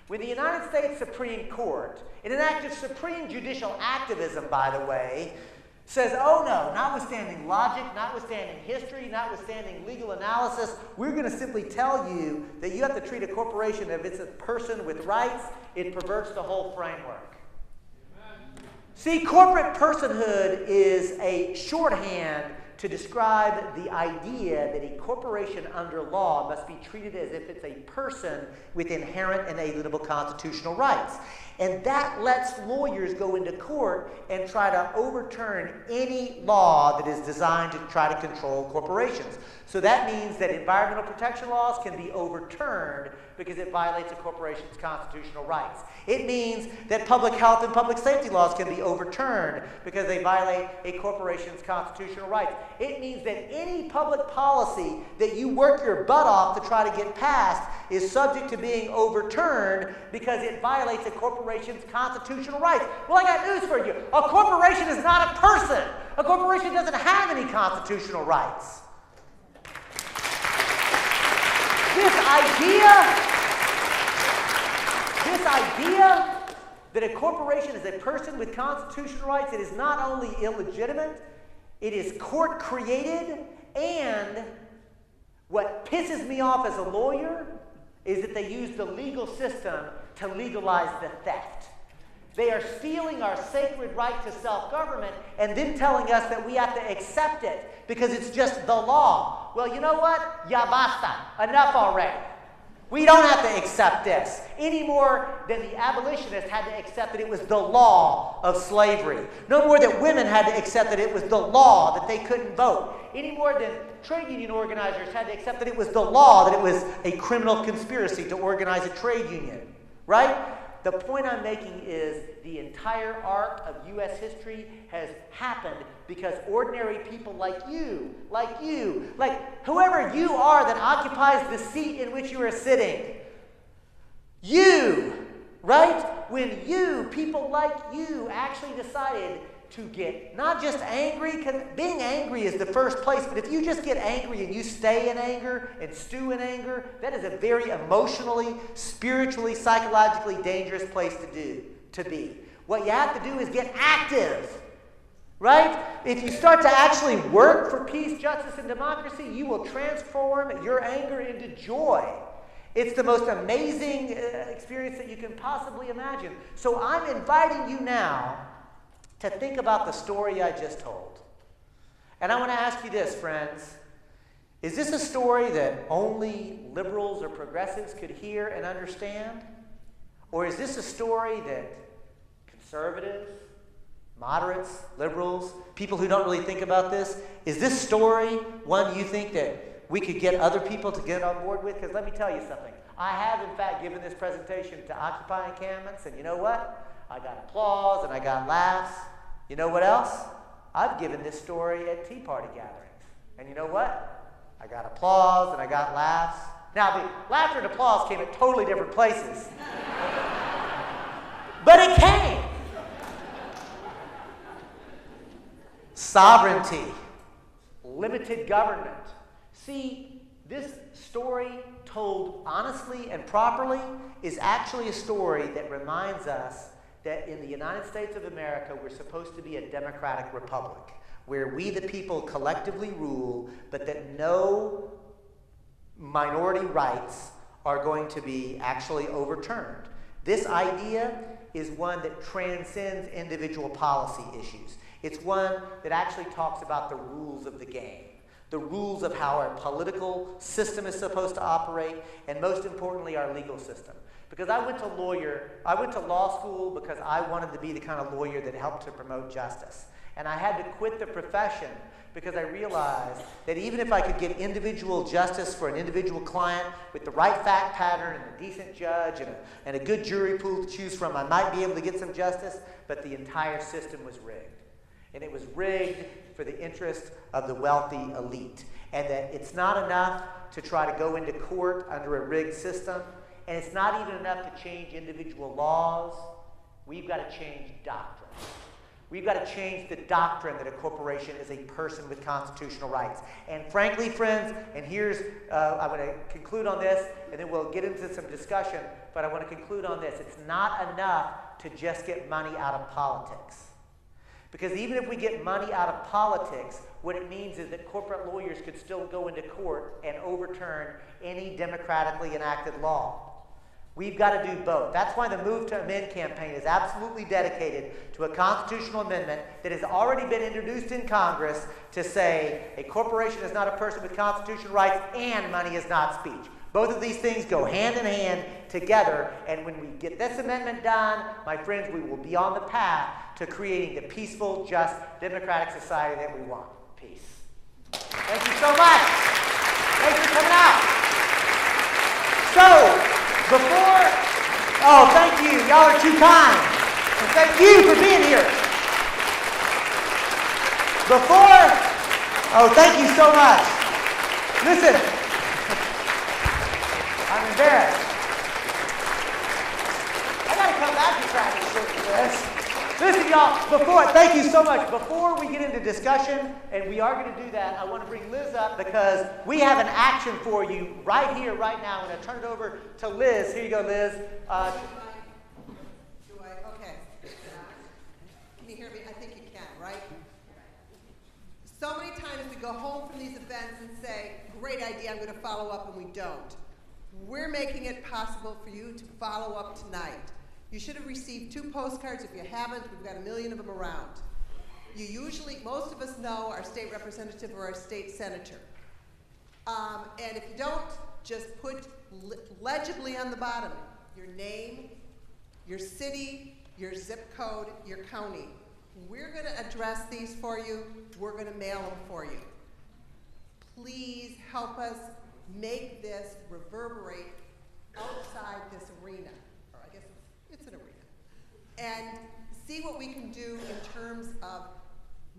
When the United States Supreme Court, in an act of supreme judicial activism, by the way, says, oh no, notwithstanding logic, notwithstanding history, notwithstanding legal analysis, we're going to simply tell you that you have to treat a corporation as if it's a person with rights, it perverts the whole framework. See, corporate personhood is a shorthand to describe the idea that a corporation under law must be treated as if it's a person with inherent and inalienable constitutional rights. And that lets lawyers go into court and try to overturn any law that is designed to try to control corporations. So that means that environmental protection laws can be overturned because it violates a corporation's constitutional rights. It means that public health and public safety laws can be overturned because they violate a corporation's constitutional rights. It means that any public policy that you work your butt off to try to get passed is subject to being overturned because it violates a corporation's constitutional rights. Well, I got news for you. A corporation is not a person. A corporation doesn't have any constitutional rights. This idea that a corporation is a person with constitutional rights, it is not only illegitimate, it is court created, and what pisses me off as a lawyer is that they use the legal system to legalize the theft. They are stealing our sacred right to self-government and then telling us that we have to accept it because it's just the law. Well, you know what? Ya basta. Enough already. We don't have to accept this any more than the abolitionists had to accept that it was the law of slavery. No more that women had to accept that it was the law that they couldn't vote. Any more than trade union organizers had to accept that it was the law, that it was a criminal conspiracy to organize a trade union. Right? The point I'm making is the entire arc of U.S. history has happened because ordinary people like you, like whoever you are that occupies the seat in which you are sitting, you, right? When you, people like you, actually decided to get not just angry, because being angry is the first place, but if you just get angry and you stay in anger and stew in anger, that is a very emotionally, spiritually, psychologically dangerous place to be. What you have to do is get active, right? If you start to actually work for peace, justice, and democracy, you will transform your anger into joy. It's the most amazing experience that you can possibly imagine. So I'm inviting you now to think about the story I just told. And I want to ask you this, friends. Is this a story that only liberals or progressives could hear and understand? Or is this a story that conservatives, moderates, liberals, people who don't really think about this, is this story one you think that we could get other people to get on board with? Because let me tell you something. I have, in fact, given this presentation to Occupy encampments, and you know what? I got applause and I got laughs. You know what else? I've given this story at Tea Party gatherings. And you know what? I got applause and I got laughs. Now, the laughter and applause came at totally different places. But it came. Sovereignty, limited government. See, this story told honestly and properly is actually a story that reminds us that in the United States of America, we're supposed to be a democratic republic, where we the people collectively rule, but that no minority rights are going to be actually overturned. This idea is one that transcends individual policy issues. It's one that actually talks about the rules of the game, the rules of how our political system is supposed to operate, and most importantly, our legal system. Because I went to law school because I wanted to be the kind of lawyer that helped to promote justice. And I had to quit the profession because I realized that even if I could get individual justice for an individual client with the right fact pattern and a decent judge and a good jury pool to choose from, I might be able to get some justice, but the entire system was rigged. And it was rigged for the interest of the wealthy elite. And that it's not enough to try to go into court under a rigged system, and it's not even enough to change individual laws. We've got to change doctrine. We've got to change the doctrine that a corporation is a person with constitutional rights. And frankly, friends, and here's, I'm going to conclude on this, and then we'll get into some discussion, but I want to conclude on this. It's not enough to just get money out of politics. Because even if we get money out of politics, what it means is that corporate lawyers could still go into court and overturn any democratically enacted law. We've got to do both. That's why the Move to Amend campaign is absolutely dedicated to a constitutional amendment that has already been introduced in Congress to say a corporation is not a person with constitutional rights and money is not speech. Both of these things go hand in hand together, and when we get this amendment done, my friends, we will be on the path to creating the peaceful, just, democratic society that we want. Peace. Thank you so much. Thanks for coming out. So, thank you. Y'all are too kind. And thank you for being here. Thank you so much. Listen, I'm embarrassed. I gotta come back to practice for this. Listen, y'all, thank you so much. Before we get into discussion, and we are going to do that, I want to bring Liz up because we have an action for you right here, right now. I'm going to turn it over to Liz. Here you go, Liz. Okay. Can you hear me? I think you can, right? So many times we go home from these events and say, great idea, I'm going to follow up, and we don't. We're making it possible for you to follow up tonight. You should have received 2 postcards. If you haven't, we've got 1 million of them around. Most of us know our state representative or our state senator. And if you don't, just put legibly on the bottom your name, your city, your zip code, your county. We're going to address these for you. We're going to mail them for you. Please help us make this reverberate outside this arena. It's an arena. And see what we can do in terms of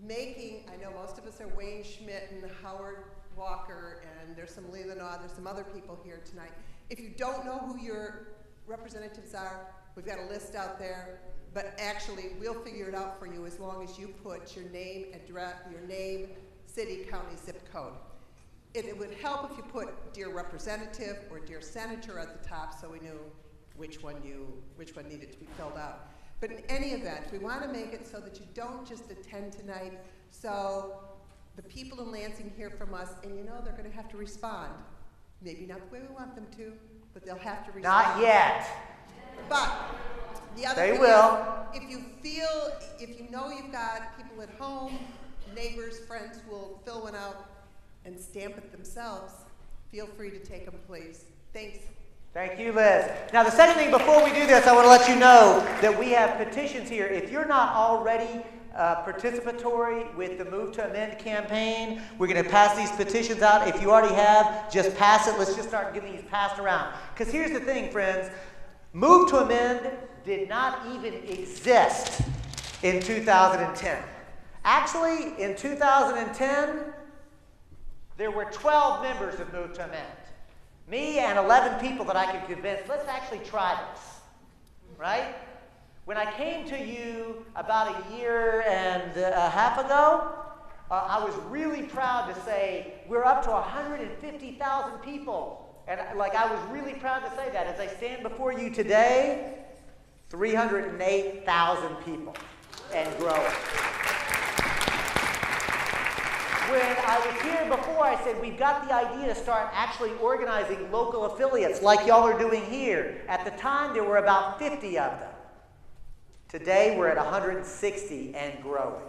making, I know most of us are Wayne Schmidt and Howard Walker, and there's some Leland, there's some other people here tonight. If you don't know who your representatives are, we've got a list out there, but actually we'll figure it out for you as long as you put your name, address, your name, city, county, zip code. It would help if you put Dear Representative or Dear Senator at the top so we knew which one needed to be filled out. But in any event, we want to make it so that you don't just attend tonight, so the people in Lansing hear from us, and you know they're going to have to respond. Maybe not the way we want them to, but they'll have to respond. Not yet. But the other They thing will. is, if you know you've got people at home, neighbors, friends who will fill one out and stamp it themselves, feel free to take them, please. Thanks. Thank you, Liz. Now, the second thing before we do this, I want to let you know that we have petitions here. If you're not already participatory with the Move to Amend campaign. We're going to pass these petitions out. If you already have, just pass it. Let's just start getting these passed around. Because here's the thing, friends. Move to Amend did not even exist in 2010. Actually, in 2010, there were 12 members of Move to Amend. Me and 11 people that I could convince, let's actually try this, right? When I came to you about a year and a half ago, I was really proud to say we're up to 150,000 people. And I was really proud to say that. As I stand before you today, 308,000 people and growing. When I was here before, I said we've got the idea to start actually organizing local affiliates like y'all are doing here. At the time, there were about 50 of them. Today, we're at 160 and growing.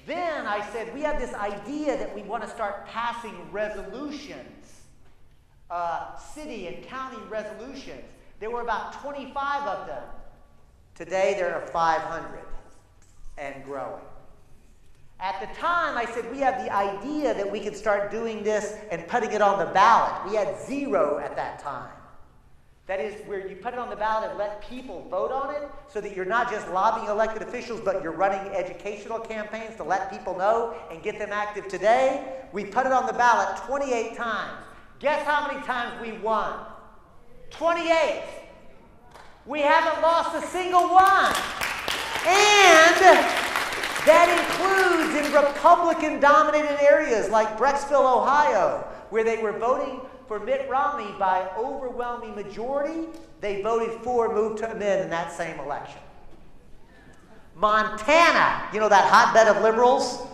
Then I said we have this idea that we want to start passing resolutions, city and county resolutions. There were about 25 of them. Today, there are 500 and growing. At the time, I said we have the idea that we could start doing this and putting it on the ballot. We had 0 at that time. That is where you put it on the ballot and let people vote on it so that you're not just lobbying elected officials, but you're running educational campaigns to let people know and get them active. Today, we put it on the ballot 28 times. Guess how many times we won? 28. We haven't lost a single one. And that includes in Republican-dominated areas like Brecksville, Ohio, where they were voting for Mitt Romney by overwhelming majority. They voted for Move to Amend in that same election. Montana, you know that hotbed of liberals?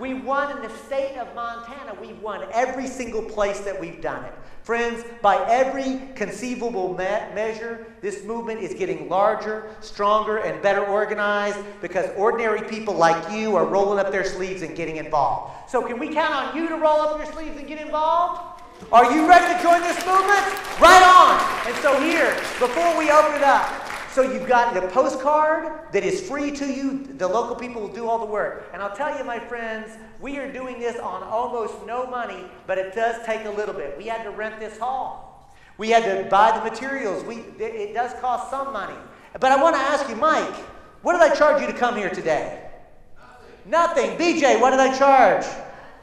We won in the state of Montana. We've won every single place that we've done it. Friends, by every conceivable measure, this movement is getting larger, stronger, and better organized because ordinary people like you are rolling up their sleeves and getting involved. So can we count on you to roll up your sleeves and get involved? Are you ready to join this movement? Right on! And so here, before we open it up, so you've got the postcard that is free to you. The local people will do all the work. And I'll tell you, my friends, we are doing this on almost no money, but it does take a little bit. We had to rent this hall. We had to buy the materials. It does cost some money. But I want to ask you, Mike, what did I charge you to come here today? Nothing. BJ, what did I charge?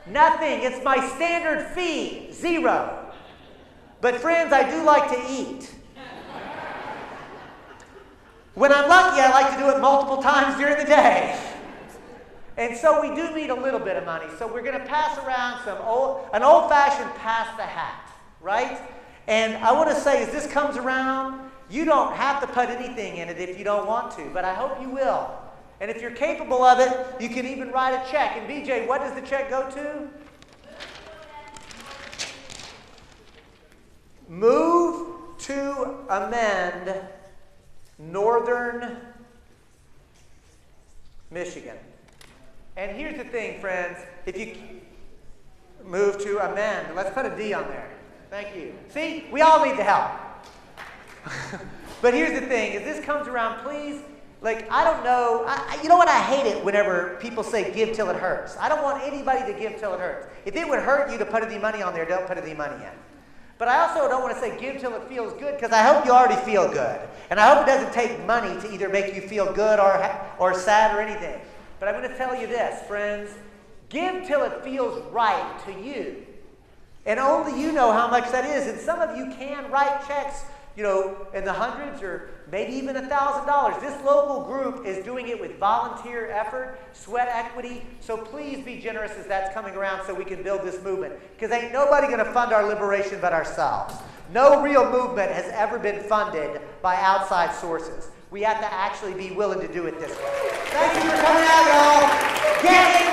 Nothing. It's my standard fee, 0. But friends, I do like to eat. When I'm lucky, I like to do it multiple times during the day. And so we do need a little bit of money. So we're going to pass around an old-fashioned pass the hat, right? And I want to say, as this comes around, you don't have to put anything in it if you don't want to, but I hope you will. And if you're capable of it, you can even write a check. And BJ, what does the check go to? Move to Amend, Northern Michigan. And here's the thing, friends. If you Move to Amend, let's put a D on there. Thank you. See, we all need the help. But here's the thing. As this comes around, please, I don't know. You know what? I hate it whenever people say give till it hurts. I don't want anybody to give till it hurts. If it would hurt you to put any money on there, don't put any money in. But I also don't want to say give till it feels good, because I hope you already feel good. And I hope it doesn't take money to either make you feel good or sad or anything. But I'm going to tell you this, friends. Give till it feels right to you. And only you know how much that is. And some of you can write checks, in the hundreds or maybe even $1,000. This local group is doing it with volunteer effort, sweat equity. So please be generous as that's coming around so we can build this movement. Because ain't nobody going to fund our liberation but ourselves. No real movement has ever been funded by outside sources. We have to actually be willing to do it this way. Thank you for coming out, y'all. Get